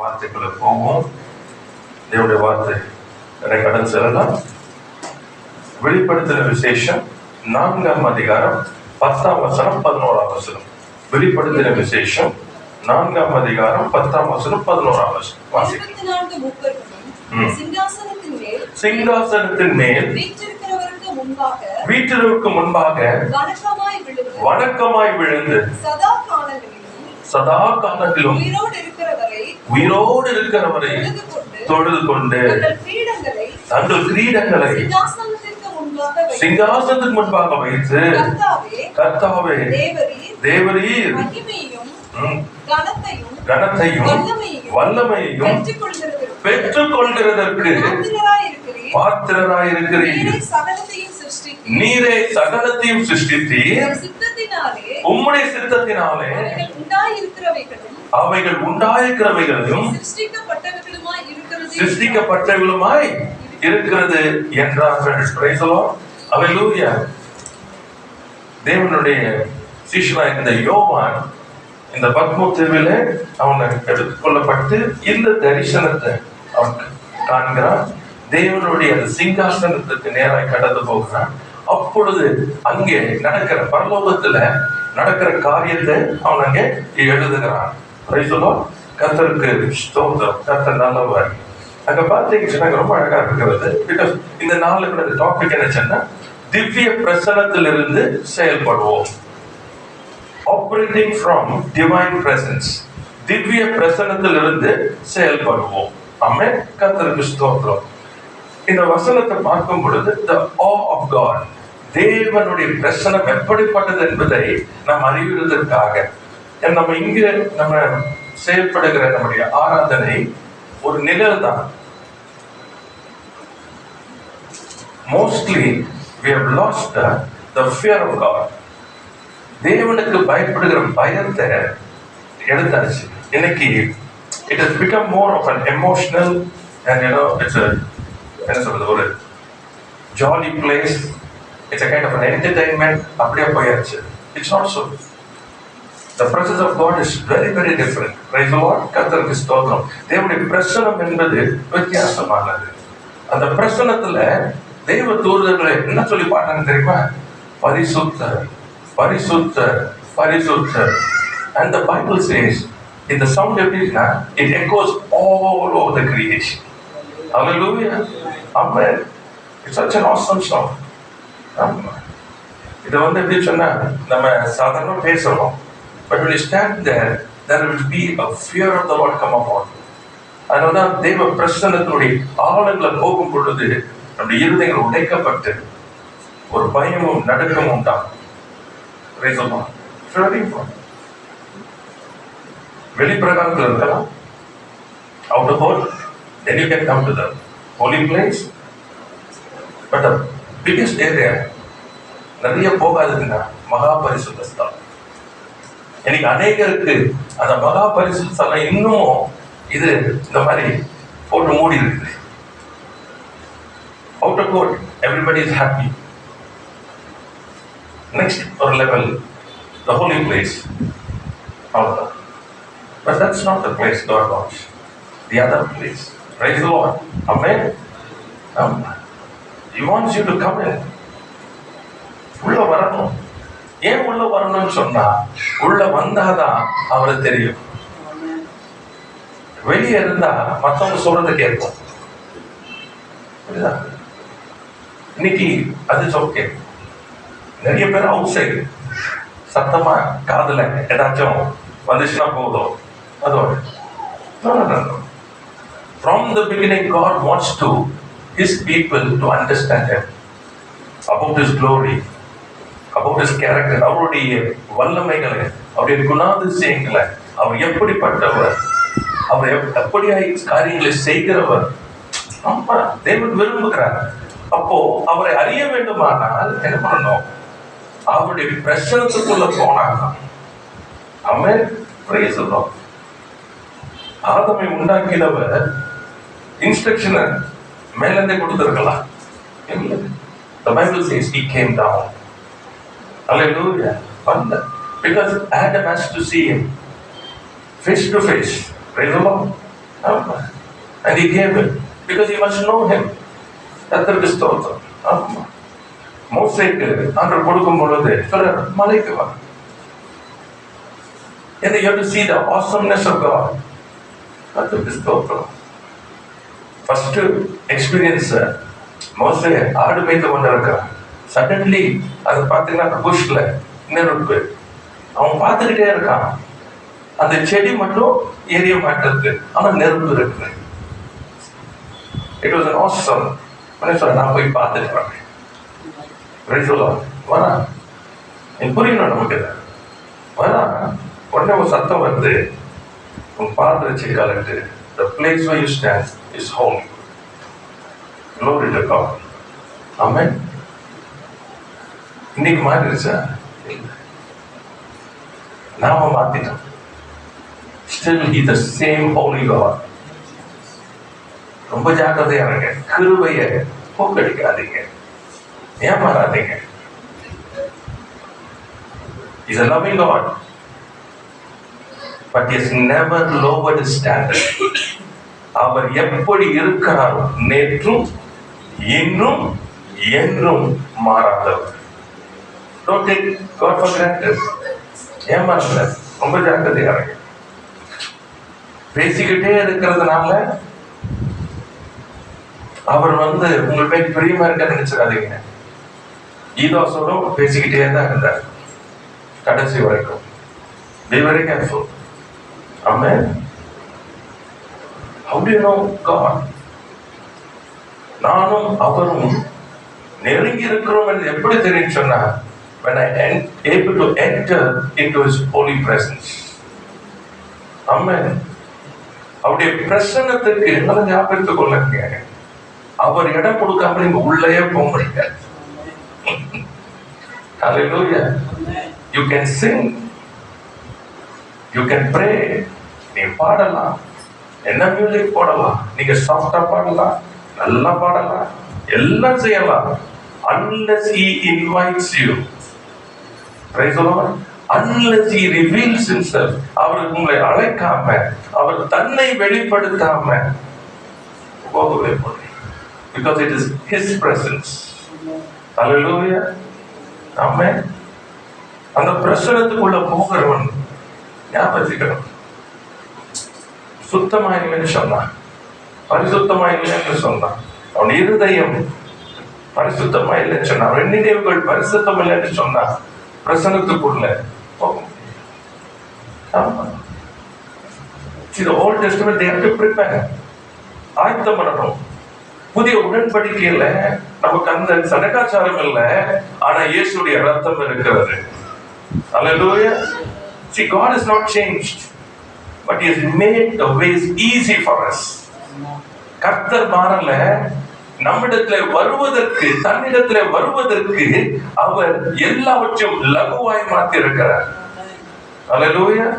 வார்த்தைக்குள்ள போவோம். தேவனுடைய வார்த்தை கடந்து செல்லலாம். வெளிப்படுத்தின விசேஷம் 4ஆம் அதிகாரம் 10ஆம் வசனம் 11ஆம் வசனம். வெளிப்படுத்தின விசேஷம் 4ஆம் அதிகாரம் 10ஆம் வசனம் 11ஆம் வசனம் வாசிக்கிறேன். சிங்காசனத்தின் மேல் வீற்றிற்கு முன்பாக வணக்கமாய் விழுந்து சதா காலங்களிலும் உயிரோடு இருக்கிறவரை தொழுது கொண்டு தங்கள் கிரீடங்களை சிங்காசனத்துக்கு முன்பாக வைத்து, கர்த்தாவே தேவரீர் கனத்தையும் வல்லமையையும் பெற்றுக் கொள்கிறதற்கு பாத்திரராயிருக்கிறீர். நீரே சகலத்தையும் சிருஷ்டித்தீர். உம்முடைய சித்தத்தினாலே அவைகள் உண்டாயிருக்கிறவைகளும் சிருஷ்டிக்கப்பட்டவர்களுமாய் இருக்கிறது என்றார்கள். Praise the Lord. ஹல்லேலூயா. தேவனுடைய சீஷனாய் இருந்த யோவான் இந்த பத்மோ தீவிலே அவன் எடுத்துக்கொள்ளப்பட்டு இந்த தரிசனத்தை அவன் காண்கிறான். தேவனுடைய சிங்காசனத்துக்கு நேராய் கடந்து போகிறான். அப்பொழுது அங்கே நடக்கிற பரலோகத்துல நடக்கிற காரியத்தை அவன் அங்கே எழுதுகிறான். Praise the Lord. கர்த்தருக்கு ஸ்தோத்திரம். கர்த்தர் நல்லவர். அங்க பார்த்தீங்கன்னா ரொம்ப அழகா இருக்கிறது. பிகாஸ் இந்த நாளுக்கு டாபிக் என்ன சொன்னா, திவ்ய பிரசன்னத்திலிருந்து செயல்படுவோம். Operating from divine presence. திவ்ய பிரசன்னத்திலிருந்து செயல்படுவோம். ஆமென். கர்த்தருக்கு ஸ்தோத்திரம். இந்த வசனத்தை பார்க்கும் பொழுது the awe of God, தேவனுடைய பிரசன்னம் எப்படிப்பட்டது என்பதை நாம் அறிவதற்காக நம்ம இங்க நம்ம செயல்படுகிற நம்முடைய ஆராதனை ஒரு நிழல் தான். Mostly we have lost the fear of God. தேவனுக்கு பயப்படுகிற பயத்தை எடுத்தாச்சு. இன்னைக்கு it has become more of an emotional and it's a என்ன சொல்றது, ஒரு jolly place. It's a kind of an entertainment. அப்படியே போயாச்சு. It's not so. The presence of God is very very different. Praise the Lord. கர்த்தருக்கு ஸ்தோத்திரம். தேவனுடைய பிரசன்னம் என்பது வித்தியாசமானது. அந்த பிரசன்னத்துல தேவ தூதர்களை என்ன சொல்லி பாடுறாங்க தெரியுமா? பரிசுத்தர் பரிசுத்தர் பரிசுத்தர். And the Bible says in the sound எப்படின்னா, it echoes all over the creation. Hallelujah. Amen. It's such an awesome song. இதை எப்படி சொன்னா, நம்ம சாதாரண பேசுறோம். But when you stand there, there will be a fear of the Lord come upon you. அதனால்தான் தேவ பிரசன்னத்தினுடைய ஆழங்களை போகும் பொழுது நம்முடைய இருதயங்கள் உடைக்கப்பட்டு ஒரு பயமும் நடுக்கமும் உண்டாகும். வெளிப்பிரகாரத்தில் இருக்கலாம். Out of all, then you can come to the holy place. But the biggest area நிறைய போகாதுன்னா மகா பரிசுத்த ஸ்தலம். இன்னைக்கு அநேகருக்கு அந்த மகா பரிசுத்த ஸ்தலம் இன்னும் இது இந்த மாதிரி போட்டு மூடி இருக்குது. Out of God, everybody is happy. Next or level, the holy place. But that's not the place God wants. The other place. Praise the Lord. Amen. He wants you to come in. உள்ள வரணும். ஏன் உள்ள வரணும்னு சொன்னா, உள்ள வந்தாதான் அவருக்கு தெரியும். வெளியே இருந்தா மத்தவங்க சொல்றதை கேட்போம். இன்னைக்கு அது ஓகே. நிறைய பேர் அவுட் சைடு சத்தமா காதுல ஏதாச்சும் வந்துச்சுன்னா போதும். அதோட from the beginning God wants to his people to understand him, about his glory, about his character, அவருடைய வல்லமைகளை, அவருடைய குணாதிசயங்களை, அவர் எப்படிப்பட்டவர், அவர் எப்படியாய் காரியங்களை செய்கிறவர் தேவன் விரும்புகிறார். அப்போ அவரை அறிய வேண்டுமானால் என்ன பண்ணணும்? அவருடைய பிரசன்னத்துக்குள்ள போனாங்க. ஆமென். Praise the Lord. ஆதாமை உண்டாக்கினவர் இன்ஸ்ட்ரக்ஷனை மேலிருந்தே கொடுத்திருக்கலாம். The Bible says he came down. Hallelujah. Because Adam has to see him face to face. Praise the Lord. And he gave it because he must know him. கர்த்தருக்கு ஸ்தோத்திரம். ஆமா, மோசேக்கு ஆண்டவர் கொடுக்கும் பொழுது சொல்றார், மலைக்கு வா. And you have to see the awesomeness of God. கர்த்தருக்கு ஸ்தோத்திரம். ஃபர்ஸ்ட் எக்ஸ்பீரியன்ஸ், மோசே ஆடு மேய்த்து கொண்டிருக்கிறான். சடன்லி அதை பார்த்தீங்கன்னா புஷ்ல நெருப்பு, அவன் பார்த்துக்கிட்டே இருக்கான். அந்த செடி மட்டும் எரிய மாட்டது, ஆனா நெருப்பு இருக்கு. It was an awesome. நான் போய் பார்த்துட்டு வரேன். வரா எனக்கு புரியணும், நமக்கு வரா உடனே ஒரு சத்தம் வருது, உன் பாதத்தை வச்சு கலட்டு. The place where you stand is holy. Glory to God. Amen. இன்னைக்கு மாறிடுச்சா? நாம மாத்திட்டோம். Still he the same holy God. ரொம்ப ஜாக்கிரதையா இருங்க. கிருபையை போக்கடிக்காதீங்க, ஏமாறாதீங்க. He's a loving God, but he has never lowered his standard. அவர் எப்படி இருக்கிறாரோ நேற்றும் இன்றும் என்றும் மாறாதவர். Don't take God for granted. ஏமாறல, ரொம்ப ஜாக்கிரதையா இருங்க. பேசிக்கிட்டே இருக்கிறதுனால அவர் உங்களுக்கு பிரியமா இருக்க நினைச்சிடாதீங்க. ஈதோசோடும் பேசிக்கிட்டே தான் இருந்தார் கடைசி வரைக்கும். Be very careful. Amen. How do you know God? நானும் அவரும் நெருங்கி இருக்கிறோம் என்று எப்படி தெரியும் சொன்னா, when I am able to enter into his holy presence. Amen. அவருடைய பிரசன்னத்துக்கு நல்லா ஞாபகத்துக் கொள்ளுங்க. அவர் இடம் கொடுக்காம நீங்க உள்ளே போக முடியாது. Hallelujah. You can sing, you can pray, நீ பாடலாம், என்ன மியூசிக் போடலாம், நீங்க சாஃப்டா பாடலாம், நல்லா பாடலாம், எல்லாம் செய்யலாம். Unless he invites you, praise the Lord, unless he reveals himself, அவர் உங்களை அழைக்காம, அவர் தன்னை வெளிப்படுத்தாம போகவே முடியும். Because it is his presence. Hallelujah. Amen. அந்த பிரசன்னத்துக்குள்ள போகிறவன் ஞாபகம் சுத்தமா இல்லைன்னு சொன்னான், பரிசுத்தமா இல்லைன்னு சொன்னான், அவன் இருதயம் பரிசுத்தமா இல்லைன்னு சொன்னான், அவன் நினைவுகள் பரிசுத்தம் இல்லைன்னு சொன்னான், பிரசன்னத்துக்குள்ள போக முடியும். ஆமா. See, the Old Testament they have to prepare. ஆயத்தம் பண்ணணும். புதிய உடன்படிக்கையில நமக்கு அந்த சடங்காச்சாரம் இல்லை, ஆனா இயேசுடைய ரத்தம் இருக்கிறது. Hallelujah. See, God has not changed, but he has made the ways easy for us. கர்த்தர் மாறல. நம்மிடத்துல வருவதற்கு, தன்னிடத்துல வருவதற்கு அவர் எல்லாவற்றையும் லகுவாய் மாற்றி இருக்கிறார். Hallelujah.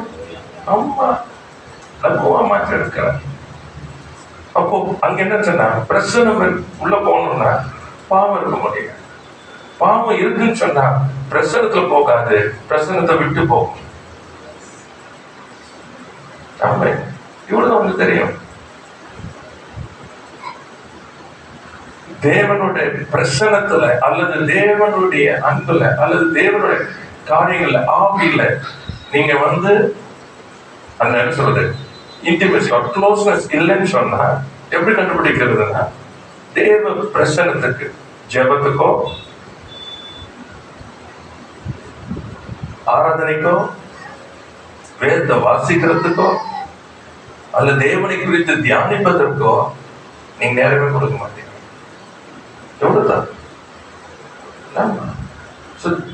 அம்மா லகுவா மாற்றி இருக்கிறார். அப்போ அங்க என்ன சொன்னா, பிரசனம் உள்ள போகணும்னா பாவம் இருக்க முடியும். பாவம் இருக்குன்னு சொன்னா பிரசனத்துல போகாது, பிரசனத்தை விட்டு போகும். இவ்வளவு உங்களுக்கு தெரியும். தேவனுடைய பிரசனத்துல அல்லது தேவனுடைய அன்புல அல்லது தேவனுடைய காரியங்கள்ல ஆவியில நீங்க அந்த என்ன சொல்றது, இன்டிமேசி ஆர் க்ளோஸ்னஸ் இல்லைன்னு சொன்னா எப்படி கண்டுபிடிக்கிறதுனா, தேவ பிரசனத்துக்கு, ஜெபத்துக்கோ ஆராதனைக்கோ வேத வாசிக்கிறதுக்கோ அல்ல தேவனை குறித்து தியானிப்பதற்கோ நீங்க நேரமே கொடுக்க மாட்டீங்க. எவ்வளவுதான்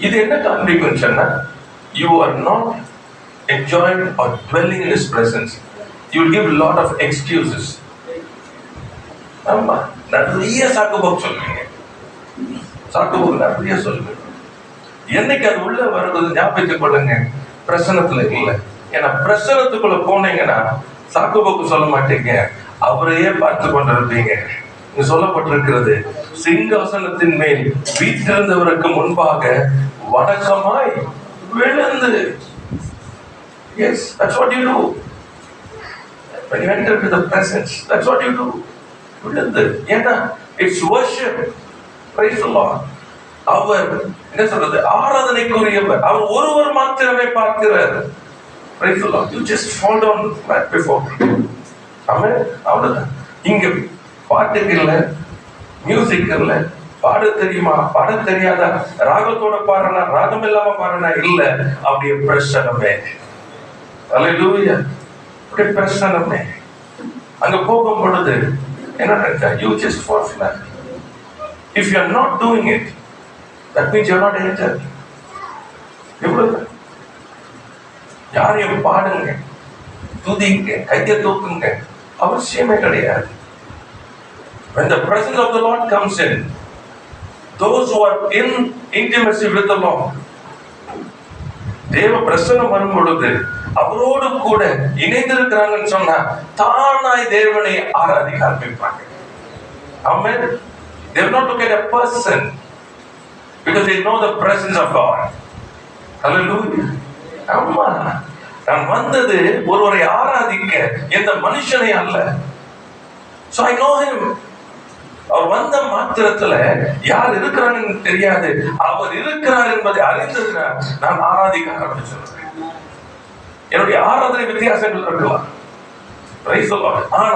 இது என்ன காண்பிக்கும் சொன்னா, you are not enjoying or dwelling in his presence. You will give a lot of excuses. ஆமா, நிறைய சாக்குபோக்கு சொல்லுவீங்க, சாக்குபோக்கு நிறைய சொல்லுவீங்க. என்னைக்கு அது உள்ள வருவது ஞாபகத்துக் கொள்ளுங்க, பிரசனத்துல இல்லை. ஏன்னா பிரசனத்துக்குள்ள போனீங்கன்னா சாக்குபோக்கு சொல்ல மாட்டீங்க, அவரையே பார்த்து கொண்டிருப்பீங்க. சொல்லப்பட்டிருக்கிறது, சிங்காசனத்தின் மேல் வீற்றிருந்தவருக்கு முன்பாக வணக்கமாய் விழுந்து. Yes, that's what you do. When you enter into the presence, that's what you do. உள்ளது ஏன்னா it's worship. Praise the Lord. அவர் என்ன சொல்றது, ஆராதனைக்குரியவர். அவர் ஒருவர் மாத்திரமே பார்க்கிறார். Praise the Lord. You just fall down right before him. ஆமென். அவ்வளவுதான். இங்க பாட்டுக்கு இல்ல, மியூசிக் இல்ல, பாட தெரியுமா பாட தெரியாதா, ராகத்தோட பாடுறனா ராகம் இல்லாம பாடுறனா இல்ல, அப்படியே பிரசன்னமே. அல்லேலூயா. அப்படியே பிரசன்னமே. அங்க போகும் பொழுது என்ன நடக்குது? You just fall flat. If you are not doing it, that means you are not entered. எவ்வளவு யாரையும் பாடுங்க, துதிங்க, கையை தூக்குங்க, அவசியமே கிடையாது. When the presence of the Lord comes in, those who are in intimacy with the Lord, தேவ பிரசன்னம் வரும் பொழுது அவரோடு கூட இணைந்திருக்கிறாங்கன்னு சொன்னா தானாய் தேவனை ஆராதிக்க ஆரம்பிப்பாங்க. Amen. They will not look at a person because they know the presence of God. Hallelujah. ஆமா, நான் வந்தது ஒருவரை ஆராதிக்க, எந்த மனுஷனை அல்ல. So I know him. அவர் வந்த மாத்திரத்துல யார் இருக்கிறான்னு தெரியாது, அவர் இருக்கிறார் என்பதை அறிந்திருக்கிறார். நான் ஆராதிக்க ஆரம்பிச்சிருக்கேன். என்னுடைய ஆராதனை வித்தியாசங்கள் இருக்கலாம், பிரைஸ் தி லார்ட், ஆனா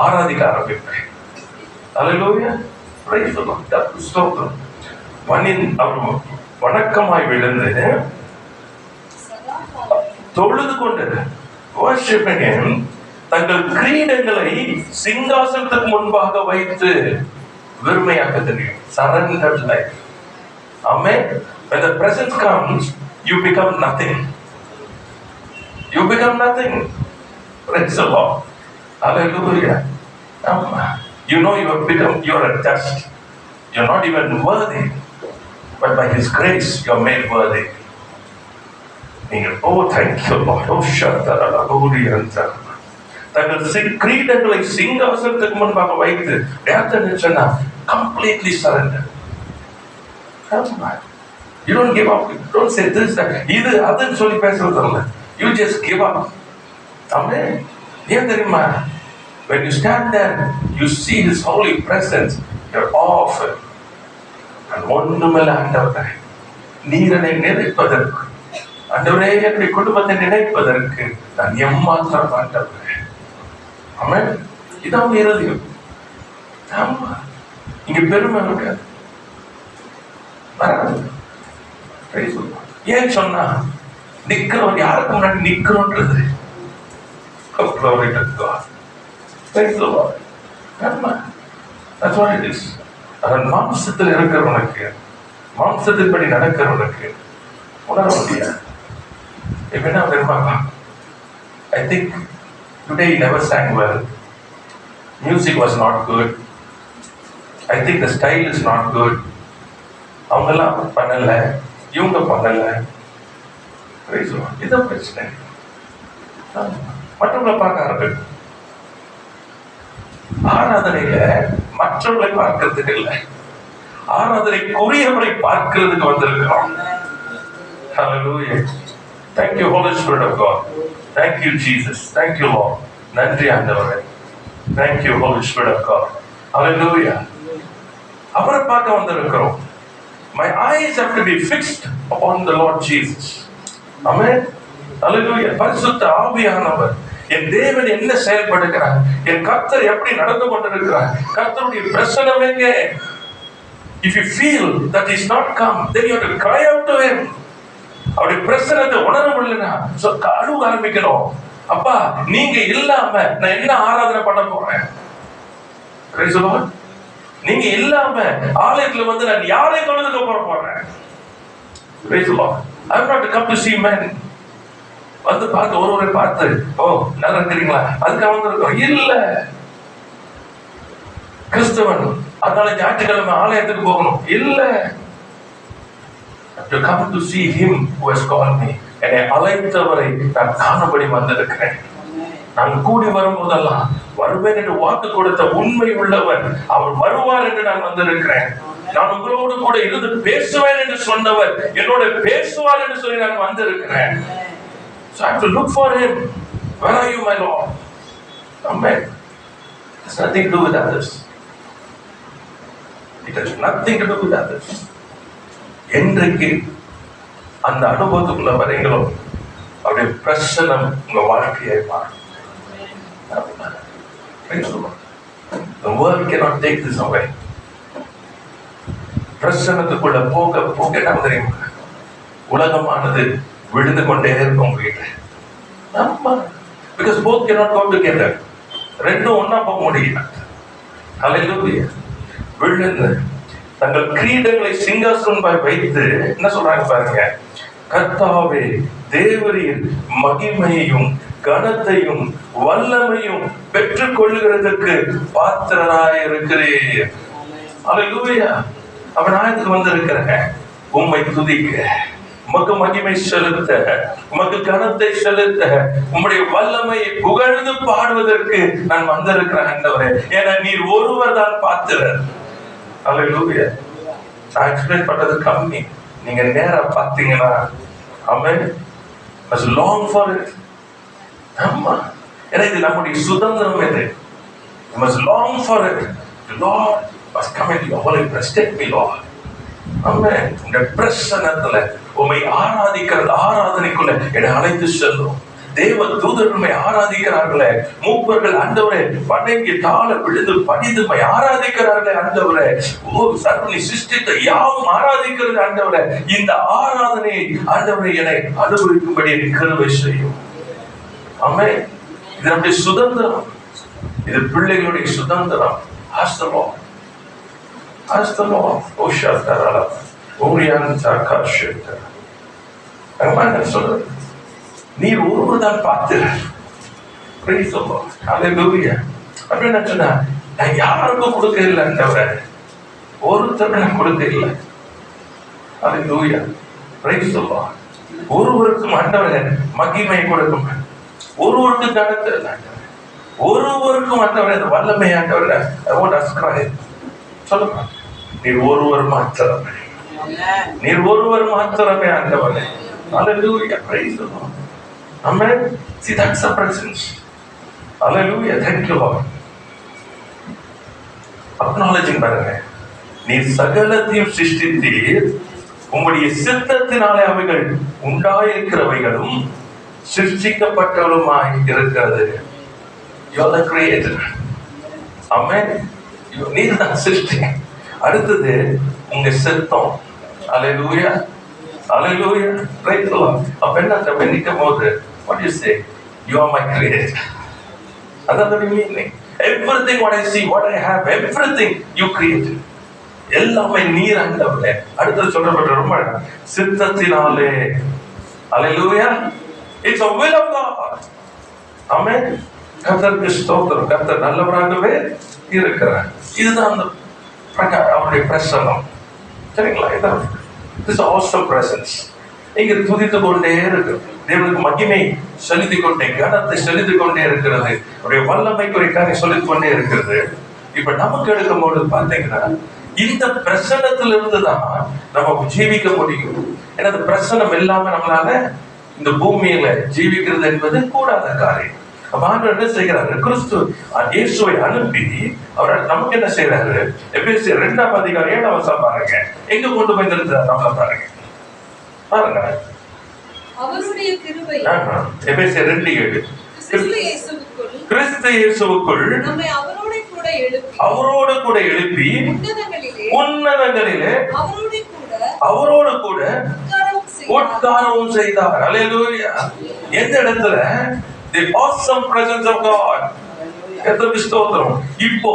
ஆராதிக்க ஆரம்பிப்பேன். அல்லேலூயா. Praise the Lord. ஸ்தோத்திரம். மண்ணின் அவர் வணக்கமாய் விழுந்து தொழுது கொண்டு worshiping him, தங்கள் கிரீடங்களை சிங்காசனத்துக்கு முன்பாக வைத்து வெறுமையாக்க தெரியும். Surrendered life. Amen. When the presence comes, you become nothing. You become nothing. Praise the Lord. Hallelujah. You know you are a dust. You are not even worthy. But by His grace, you are made worthy. Oh, thank you, Lord. Oh, Shaddara, Glory. தங்கள் கிரீடங்களை சிங்காசனத்துக்கு முன்பாக வைத்து completely surrender. You don't give up. You don't say this, that. இது அதுன்னு சொல்லி பேசுறது இல்ல. You just give up. Amen. ஏன் தெரியுமா? When you stand there, you see His holy presence. You're off. And ஒன்றுமில்ல ஆண்டவரே, நீர் என்னை நினைப்பதற்கு, ஆண்டவரே என்னுடைய குடும்பத்தை நினைப்பதற்கு நான் எம்மாத்திரம் ஆண்டவரே. ஆமென். இதான் இருதயம். ஆமா, இங்க பெருமை இருக்காது. ஏன் சொன்னா நிக்கிறோம், யாருக்கு முன்னாடி நிக்கிறோன்றது. Glory to God. Praise the Lord. ஆமா, that's what it is. அதன் மாம்சத்தில் இருக்கிறவனுக்கு, மாம்சத்தின்படி நடக்கிறவனுக்கு உணர முடியாது. இப்ப என்ன தெரியுமா? I think today he never sang well. Music was not good. I think the style is not good. அவங்கெல்லாம் பண்ணல, இவங்க பண்ணல. இதுதான் பிரச்சனை. மற்றவங்களை பார்க்க ஆரம்பிக்கும். ஆராதனையில மற்றவர்களை பார்க்கிறதுக்கு இல்லை, ஆராதனைக்குரியவரை பார்க்கிறதுக்கு வந்திருக்கிறோம். Hallelujah. Thank you, Holy Spirit of God. Thank you, Jesus. Thank you, Lord. நன்றி ஆண்டவரே. Thank you, Holy Spirit of God. Hallelujah. அவரை பார்க்க வந்திருக்கிறோம். My eyes have to be fixed upon the Lord Jesus. Amen. Hallelujah. பரிசுத்த ஆவியானவர், என் தேவன் என்ன செயல்படுகிறார், என் கர்த்தர் எப்படி நடந்து கொண்டிருக்கிறார், கர்த்தருடைய பிரசன்னம் எங்கே. If you feel that He's not come, then you have to cry out to Him. அவருடைய பிரசன்னத்தை உணர முடியலன்னா அழுக ஆரம்பிக்கணும். அப்பா, நீங்க இல்லாம நான் என்ன ஆராதனை பண்ண போறேன்? Praise the Lord. நீங்க இல்லாம ஆலயத்துல வந்து நான் யாரை தொழுதுக்க போறேன்? Praise the Lord. I'm not to come to see men. வந்து பார்த்து ஒருவரை பார்த்து, ஓ நல்லா இருக்கிறீங்களா, அதுக்காக வந்திருக்கோம் இல்ல. கிறிஸ்தவன் அதனால ஞாயிற்றுக்கிழமை ஆலயத்துக்கு போகணும் இல்ல. To come to see Him who has called me. என்னை அழைத்தவரை நான் காணபடி வந்திருக்கிறேன். நான் கூடி வரும்போதெல்லாம் வருவேன் என்று வாக்கு கொடுத்த உண்மை உள்ளவர், அவர் வருவார் என்று நான் வந்திருக்கிறேன். நான் உங்களோடு கூட இருந்து பேசுவேன் என்று சொன்னவர் என்னோட பேசுவார் என்று சொல்லி நான் வந்திருக்கிறேன். So I have to look for Him. Where are you, my Lord? Amen. It has nothing to do with others. It has nothing to do with others. என்றைக்கு அந்த அனுபவத்துக்குள்ள வரீங்களோ அவருடைய பிரசனம் உங்க வாழ்க்கையை மாறும். The world cannot take this away. பிரசனத்துக்குள்ள போக போக என்ன தெரியுமா, உலகமானது விழுந்து கொண்டே இருக்கும் வீட்டு. Because both cannot go together. ரெண்டும் ஒன்னா போக முடியல. ஹல்லேலூயா. விழுந்து தங்கள் கிரீடங்களை சிங்காசனமாய் வைத்து என்ன சொல்றாங்க பாருங்க, கர்த்தாவே தேவரீர் மகிமையையும் கனத்தையும் வல்லமையும் பெற்றுக் கொள்ளுகிறதுக்கு பாத்திரராய் இருக்கிறீர். ஹல்லேலூயா. அவன் ஆயத்துக்கு வந்திருக்கிறேன் உம்மை துதிக்க, உமக்கு மகிமை செலுத்த, உமக்கு கனத்தை செலுத்த, உம்முடைய வல்லமையை புகழ்ந்து பாடுவதற்கு நான் வந்திருக்கிறேன் ஆண்டவரே. ஏன்னா நீர் ஒருவர் தான் பாத்திரர். ஹல்லேலூயா. நான் எக்ஸ்பிளைன் பண்றது கம்மி, நீங்க நேரா பார்த்தீங்கன்னா ஆமென். must long for it. ஆமா, ஏன்னா இது நம்முடைய சுதந்திரம். இது must long for it. The Lord must come into your holy presence. Take me, Lord. ஆமென். இந்த பிரசன்னத்துல உம்மை ஆராதிக்கிறது, ஆராதனைக்குள்ள என்னை அழைத்து செல்லும். தேவ தூதர்களை ஆராதிக்கிறார்களே, மூப்பர்கள் ஆண்டவரே வணங்கி தாழ விழுந்து பணிந்து ஆராதிக்கிறார்களே ஆண்டவரே. ஓ சர்வனை சிருஷ்டித்த யாவும் ஆராதிக்கிறது ஆண்டவரே. இந்த ஆராதனையை ஆண்டவரை என்னை அனுபவிக்கும்படி கிருபை செய்யும். ஆமென். இது நம்முடைய சுதந்திரம், இது பிள்ளைகளுடைய சுதந்திரம். Ask the Lord. Ask the Lord. ஓஷாதரா Orion சாகாஷேத. நான் சொல்றேன், நீர் ஒருவர் தான் பாத்திரர். Praise the Lord. Hallelujah. அப்படின்னு சொன்னா நான் யாருக்கும் கொடுக்க இல்லை ஆண்டவரே, ஒருத்தருக்கு கொடுக்க இல்லை. Hallelujah. Praise the Lord. ஒருவருக்கும் ஆண்டவரே மகிமை கொடுக்கும், ஒருவருக்கு கனத்தை இல்லை ஆண்டவரே, ஒருவருக்கும் ஆண்டவரே அந்த வல்லமை ஆண்டவரே. சொல்லுங்க, நீர் ஒருவர் மாத்திரமே, நீர் ஒருவர் மாத்திரமே ஆண்டவரே. Hallelujah. Praise the Lord. Amen. See, that's the presence. Hallelujah. Thank you, Lord. Acknowledging பாருங்க, நீ சகலத்தையும் சிருஷ்டித்தீர், உம்முடைய சித்தத்தினாலே அவைகள் உண்டாயிருக்கிறவைகளும் சிருஷ்டிக்கப்பட்டவளுமாய் இருக்கிறது. You are the creator. Amen. நீர் தான் சிருஷ்டி. அடுத்தது உங்க சித்தம். Hallelujah. Hallelujah. Praise the Lord. அப்ப என்ன நிக்கும் போது what do you say? You are my creator. That's the meaning. Everything what I see, what I have, everything you created. எல்லாமே நீர் ஆண்டவரே. அடுத்து சொல்லப்பட்ட ரொம்ப சித்தத்தினாலே. Hallelujah. It's a will of God. Amen. கர்த்தருக்கு ஸ்தோத்திரம். கர்த்தர் நல்லவராகவே இருக்கிறார். இதுதான் அந்த அவருடைய பிரசன்னம். சரிங்களா? இதான் this awesome presence. இங்க துதித்து கொண்டே இருக்கு, தேவனுக்கு மகிமை செலுத்திக் கொண்டே, கனத்தை செலுத்திக் கொண்டே இருக்கிறது, அவருடைய வல்லமை குறிக்காக சொல்லிக் கொண்டே இருக்கிறது. இப்ப நமக்கு எடுக்கும் போது பாத்தீங்கன்னா இந்த பிரசன்னத்துல இருந்துதான் நம்ம ஜீவிக்க முடியும். ஏன்னா இந்த பிரசன்னம் இல்லாம நம்மளால இந்த பூமியில ஜீவிக்கிறது என்பது கூடாத காரியம். ஆண்டவர் என்ன செய்கிறாரு? கிறிஸ்து இயேசுவை அனுப்பி அவர் நமக்கு என்ன செய்யறாரு? எபேசியர் 2:7 பாருங்க, எங்க கொண்டு போய் நிறுத்துறாரு நம்மள பாருங்க. பாருங்க, அவருடைய கிருபை. எபேசியர் 2:7 கிறிஸ்து இயேசுவுக்குள் நம்மை அவரோடு கூட எழுப்பி உன்னதங்களிலே அவரோடு கூட உட்காரவும் செய்தார். அல்லேலூயா. எந்த இடத்துல? The awesome presence of God. கர்த்தருக்கு ஸ்தோத்திரம். இப்போ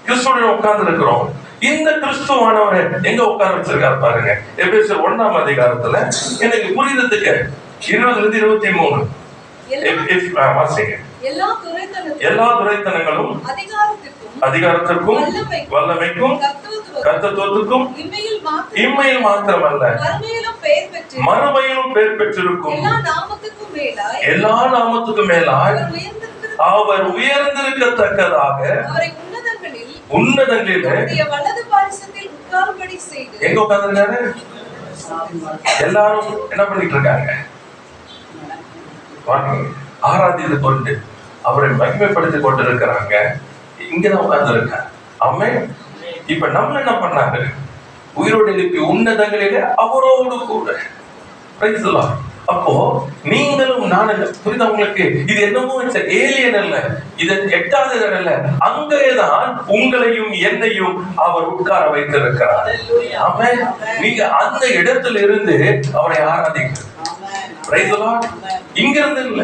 கிறிஸ்துவோட உட்கார்ந்து இருக்கிறோம். இந்த கிறிஸ்துவானவரை எங்க உட்கார வச்சிருக்காரு பாருங்க. எபேசியர் 1:23 எனக்கு புரியுறதுக்கு 20-23 வாசிங்க. எல்லா துரைத்தனங்களும் அதிகாரத்திற்கும் வல்லமைக்கும் கர்த்தத்துவத்துக்கும் இம்மையில் மாத்திரமல்ல மறுமையிலும் பெயர் பெற்றிருக்கும் எல்லா நாமத்துக்கும் மேலாய் அவர் உயர்ந்திருக்கத்தக்கதாக உன்னதங்களிலே எங்க உட்கார்ந்திருக்காரு? எல்லாரும் என்ன பண்ணிட்டு இருக்காங்க? ஆராதித்து கொண்டு அவரை மகிமைப்படுத்திக் கொண்டிருக்கிறாங்க. இங்கதான் உட்கார்ந்து இருக்காங்க. ஆமென். இப்ப நம்ம என்ன பண்ணாரு? உயிரோடு எழுப்பி உன்னதங்களிலே அவரோடு கூட. Price the Lord. அப்போ நீங்களும் நானும், புரியுதா உங்களுக்கு? இது என்னமோ ஏலியன் அல்ல, இது எட்டாவது இடம் அல்ல. அங்கேதான் உங்களையும் என்னையும் அவர் உட்கார வைத்திருக்கிறார். ஆமென். நீங்க அந்த இடத்துல இருந்து அவரை ஆராதிங்க. Price the Lord. இங்க இருந்து இல்ல.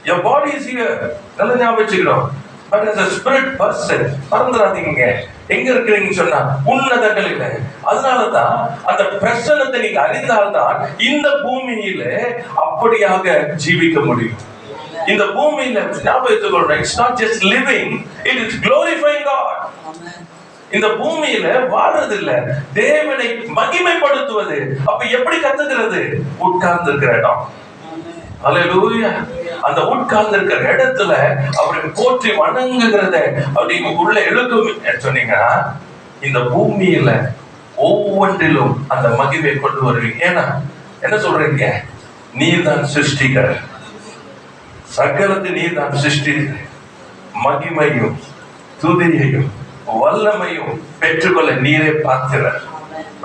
Your body is here. நல்ல ஞாபகம் வச்சுக்கணும். But as a spirit person, மறந்துடாதீங்க. எங்க இருக்கிறீங்கன்னு சொன்னா உன்னதங்களில. அதனாலதான் அந்த பிரசன்னத்தை நீங்க அறிந்தால்தான் இந்த பூமியில அப்படியாக ஜீவிக்க முடியும். இந்த பூமியில ஞாபகத்துக்கு, it's not just living, it is glorifying God. இந்த பூமியில வாழ்றது இல்ல, தேவனை மகிமைப்படுத்துவது. அப்ப எப்படி கத்துக்கிறது? உட்கார்ந்து இருக்கிற இடம். அல்லேலூயா. அந்த உட்கார்ந்து இருக்கிற இடத்துல அவரை போற்றி வணங்குகிறத அப்படி உள்ள எழுக்கும் சொன்னீங்கன்னா இந்த பூமியில ஒவ்வொன்றிலும் அந்த மகிமை கொண்டு வருவீங்க. ஏன்னா என்ன சொல்றீங்க? நீர் தான் சிருஷ்டிக்கிற, சகலத்தை நீர் தான் சிருஷ்டிக்கிற. மகிமையும் துதியையும் வல்லமையும் பெற்றுக்கொள்ள நீரே பார்க்கிறார்.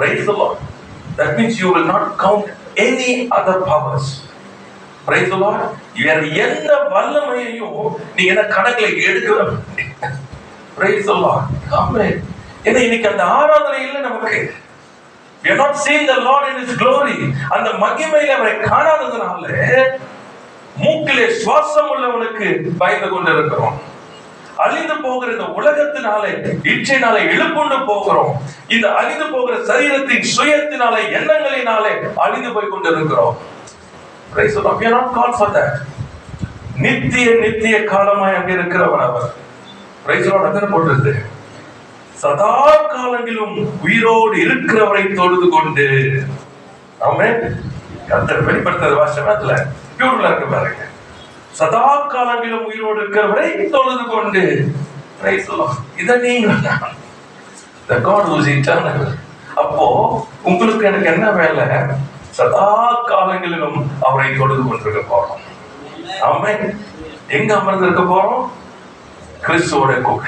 Praise the Lord. That means you will not count any other powers. Praise the Lord. வேற எந்த வல்லமையையும் நீங்க என்ன கணக்குல எடுக்க. Praise the Lord. Amen. ஏன்னா இன்னைக்கு அந்த ஆராதனை இல்லை நமக்கு. We are not seeing the Lord in His glory. அந்த மகிமையில அவரை காணாததுனால மூக்கிலே சுவாசம் உள்ளவனுக்கு பயந்து கொண்டு இருக்கிறோம். அழிந்து போகிற இந்த உலகத்தினாலே இச்சையினாலே இழுப்புண்டு போகிறோம். இந்த அழிந்து போகிற சரீரத்தின் சுயத்தினாலே எண்ணங்களினாலே அழிந்து போய் கொண்டிருக்கிறோம். Praise the Lord. We are not called for that. நித்திய காலமாய் அங்கே இருக்கிறவர் அவர். Praise the Lord. அதனை போடுறது சதா காலங்களிலும் உயிரோடு இருக்கிறவரை தொழுது கொண்டு. ஆமென். கர்த்தர் வெளிப்படுத்துற வாசகத்துல பியூர்ல இருக்கு பாருங்க. சதா காலங்களிலும் உயிரோடு இருக்கிறவரை தொழுது கொண்டு. Praise the Lord. இத நீங்க the God who is eternal. அப்போ உங்களுக்கு எனக்கு என்ன வேலை? சதா காலங்களிலும் அவரை தொழுது கொண்டிருக்க போறோம். ஆமென். எங்க அமர்ந்து இருக்க போறோம்? கிறிஸ்துவோட கூட.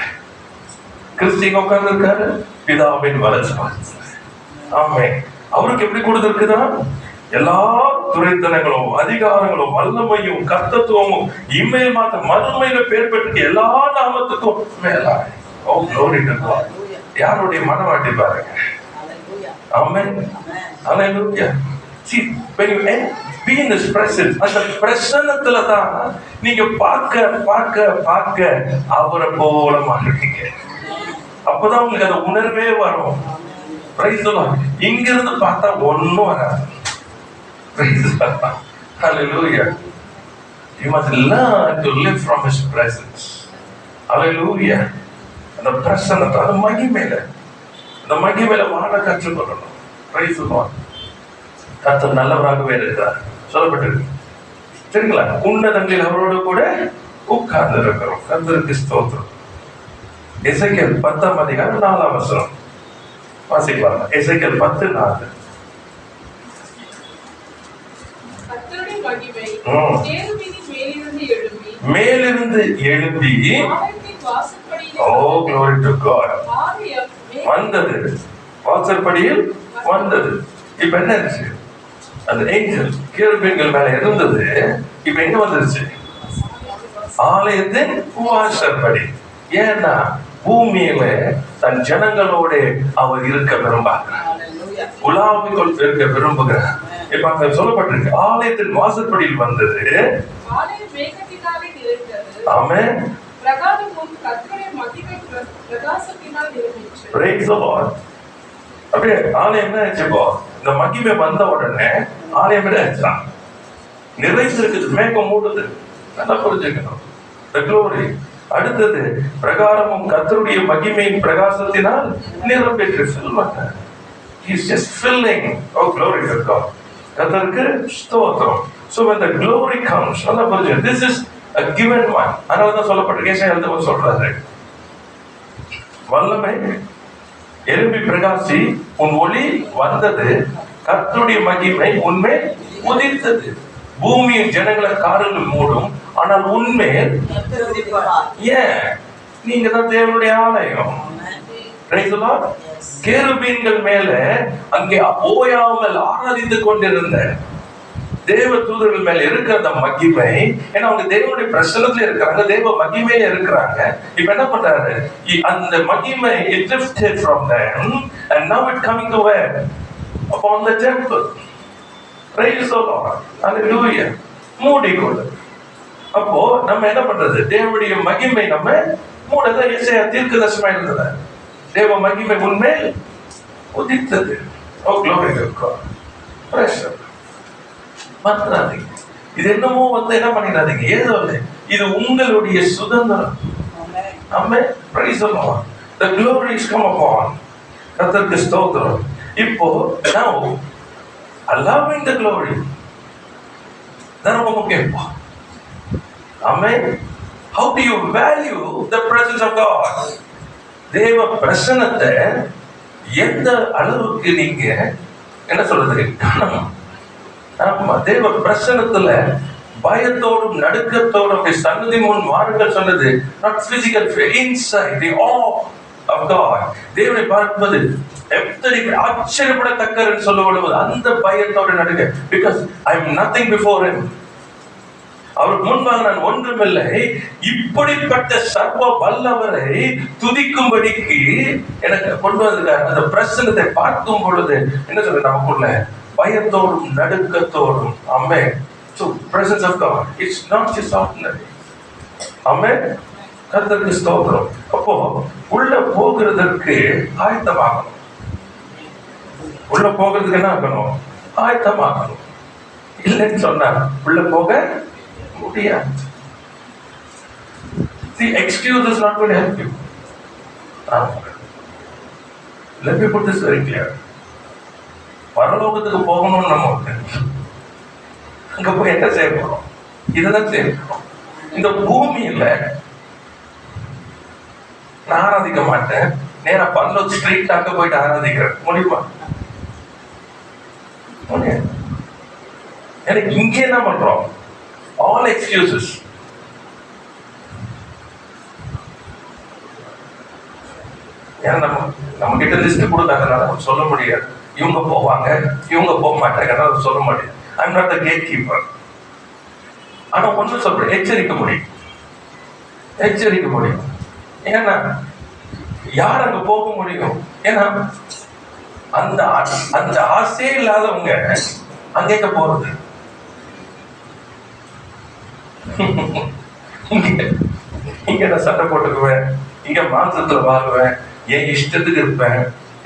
கிறிஸ்து எங்க உட்கார்ந்து இருக்காரு? பிதாவின் வலதுபுறத்தில். ஆமென். அவருக்கு எப்படி கொடுத்திருக்குதா? எல்லா துரைத்தனங்களும் அதிகாரங்களும் வல்லமையும் கர்த்தத்துவமும் இம்மையில் மாத்த மறுமையில பேர் பெற்று எல்லா நாமத்துக்கும் மேலாய். ஓ glory to God. யாருடைய மனவாட்டி பாருங்க. ஆமென். ஹalleluya. See, when you be in His presence, அந்த பிரசன்னத்துல தான் நீங்க பார்க்க அவரை போல மாறுவீங்க. அப்பதான் உங்களுக்கு அந்த உணர்வே வரும். Praise the Lord. இங்க இருந்து பார்த்தா ஒண்ணும் வராது. Praise the Lord. Hallelujah. You must learn to live from His presence. Hallelujah. அந்த பிரசன்னத்தை, அந்த மகிமையில வாழ கற்றுக்கொள்ளணும். Praise the Lord. கர்த்தர் நல்லவராகவே இருக்கிறார் சொல்லப்பட்டிருக்கு. சரிங்களா? உன்னதங்களில் அவரோடு கூட உட்கார்ந்து இருக்கிறோம். கர்த்தருக்கு ஸ்தோத்திரம். எசேக்கியேல் 10 அதிகாரம் 4 வசனம் வாசிக்கலாம். எசேக்கியேல் 10:4. கர்த்தருடைய மகிமை மேலிருந்து எழும்பி ஓ glory to God வந்தது. வாசற்படியில் வந்தது. இப்ப என்ன இருந்துச்சு? அந்த ஏஞ்சல் கேருபீன்கள் மேல இருந்தது. இப்ப எங்க வந்துருச்சு? ஆலயத்தின் வாசற்படி. ஏன்னா பூமியில தன் ஜனங்களோட அவர் இருக்க விரும்புகிறார், உலாவிக்குள் இருக்க விரும்புகிறார். இப்ப அங்க சொல்லப்பட்டிருக்கு ஆலயத்தின் வாசற்படியில் வந்தது. ஆமென். Praise the Lord. அப்படியே ஆலயம் என்ன ஆச்சுப்போ? இந்த மகிமை வந்த உடனே ஆலயம் என்ன ஆச்சா? நிறைந்திருக்குது, மேகம் மூடுது. நல்லா புரிஞ்சுக்கணும். The glory. அடுத்தது பிரகாரமும் கர்த்தருடைய மகிமையின் பிரகாசத்தினால் நிரம்பெற்று fill பண்ணார். He is just filling. Oh glory to God. கர்த்தருக்கு ஸ்தோத்திரம். So when the glory comes, நல்லா புரிஞ்சுங்க. This is a given one. அதனாலதான் சொல்லப்பட்டிருக்கு. ஏசாயா சொல்றாரு, வல்லமை எழும்பி பிரகாசி, உன் ஒளி வந்தது, கர்த்தருடைய மகிமை உன்மேல் உதித்தது. பூமியின் ஜனங்களை காரில் மூடும், ஆனால் உண்மையில் ஏன் நீங்க தான் தேவனுடைய ஆலயம். கேருபீன்கள் மேல அங்கே ஓயாமல் ஆராதித்துக் கொண்டிருந்த தேவ தூதர்கள் மேல இருக்கிற அந்த மகிமை, ஏன்னா அவங்க தேவனுடைய பிரசன்னத்துல இருக்கிறாங்க, தேவ மகிமையில இருக்கிறாங்க. இப்ப என்ன பண்றாரு, அந்த மகிமை it lifted from them and now it coming to where? Upon the temple. Praise the Lord. Hallelujah. மூடிக்கொண்டு அப்போ நம்ம என்ன பண்றது, தேவனுடைய மகிமை நம்ம மூடத. எசேயா தீர்க்கதரிசனமா இருந்தது, தேவ மகிமை உண்மையில் உதித்தது. ஓ glory to God. Pressure மாற்றாதீங்க. இது என்னமோ என்ன பண்ணிடாதீங்க, ஏதோ இது உங்களுடைய சுதந்திரம். ஆமென். Praise the Lord. The glory is come upon. கர்த்தருக்கு ஸ்தோத்திரம். இப்போ now allowing the glory தான் ரொம்ப முக்கியம். ஆமென். How do you value the presence of God? தேவ பிரசன்னத்தை எந்த அளவுக்கு நீங்க என்ன சொல்றது காணணும். ஆமா, தேவ பிரசன்னத்துல பயத்தோடும் நடுக்கத்தோடும் சன்னதி முன் வாருங்கள் சொன்னது. not physical fear, inside the awe of God. தேவனை பார்ப்பது எப்படி ஆச்சரியப்படத்தக்கன்னு சொல்லப்படுவது அந்த பயத்தோட நடுக்க. because I am nothing before him. அவருக்கு முன்பாக நான் ஒன்றுமில்லை. இப்படிப்பட்ட சர்வ வல்லவரை துதிக்கும்படிக்கு எனக்கு கொண்டு வந்திருக்காரு. அந்த பிரசன்னத்தை பார்க்கும் பொழுது என்ன சொல்ற, நமக்குள்ள பயத்தோடும் நடுக்கத்தோடும். ஆமென். So presence of God, it's not just ordinary. ஆமென். கர்த்தருக்கு ஸ்தோத்திரம். அப்போ உள்ள போகிறதற்கு ஆயத்தமாகணும். உள்ள போகிறதுக்கு என்ன ஆகணும், ஆயத்தமாகணும். இல்லைன்னு சொன்னா உள்ள போக முடியாது. The excuse is not going to help you. Let me put this very clear. பரலோகத்துக்கு போகணும்னு நம்ம அங்க போய் என்ன செய்ய போறோம், இதுதான் செய்ய போறோம். இந்த பூமியில நான் ஆராதிக்க மாட்டேன், நேரா பரலோக ஸ்ட்ரீட் அங்க போயிட்டு ஆராதிக்கிறேன், முடியுமா? எனக்கு இங்கே என்ன பண்றோம், all excuses. ஏன்னா நம்ம கிட்ட லிஸ்ட் கொடுத்தாங்கனால நம்ம சொல்ல முடியாது. இவங்க போவாங்க, இவங்க போக மாட்டாங்க, சொல்ல முடியாது. I am not the gatekeeper. ஆனா ஒன்று சொல்றேன், எச்சரிக்க முடியும், எச்சரிக்க முடியும். ஏன்னா யார் அங்க போக முடியும்? ஏன்னா அந்த அந்த ஆசையே இல்லாதவங்க அங்க போறது. இங்க நான் சட்டை போட்டுக்குவேன், இங்க மாசத்துல வாழ்வேன், என் இஷ்டத்துக்கு இருப்பேன்,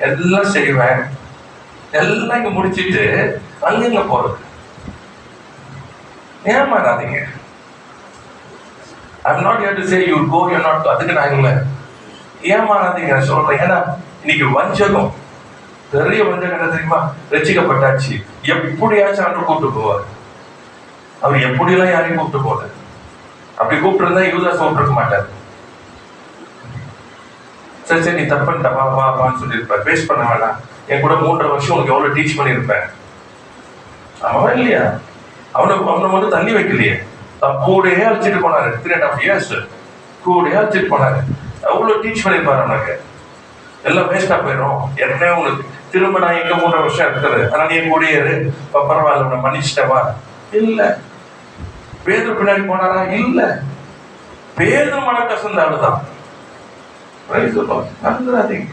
எல்லாம் செய்வேன், எல்லாம் இங்க முடிச்சிட்டு அங்க போறது. ஏமாறாதீங்க. I'm not here to say you go, you're not. அதுக்கு நான் இல்லை, ஏமாறாதீங்க சொல்றேன். ஏன்னா இன்னைக்கு வஞ்சகம், பெரிய வஞ்சகம் என்ன தெரியுமா? ரட்சிக்கப்பட்டாச்சு, எப்படியாச்சும் ஆண்டு கூப்பிட்டு போவார். அவர் எப்படியெல்லாம் யாரையும் கூப்பிட்டு போல. அப்படி கூப்பிட்டு இருந்தா யூதாஸ் கூப்பிட்டு மாட்டார். சரி சரி நீ தப்புன்ட்டா வா வா வான்னு சொல்லியிருப்பார். வேஸ்ட் பண்ண வேண்டாம், என் கூட 3.5 வருஷம் உனக்கு எவ்வளவு டீச் பண்ணியிருப்பேன். அவன் இல்லையா, அவனை வந்து தள்ளி வைக்கலையே, கூடையே அழைச்சிட்டு போனாரு. 3.5 years கூடையே அழைச்சிட்டு போனாரு. அவ்வளவு டீச் பண்ணியிருப்பாரு. அவனுக்கு எல்லாம் வேஸ்டா போயிடும். ஏற்கனவே உனக்கு திரும்ப நான் எங்க 3.5 வருஷம் இருக்குது, ஆனா நீ கூடையாரு, பரவாயில்ல உன்னை மன்னிச்சிட்டவா? இல்ல. பேதுரு பின்னாடி போனாரா? இல்ல. பேதுரு மன கசந்த ஆளுதான். நல்லாதீங்க.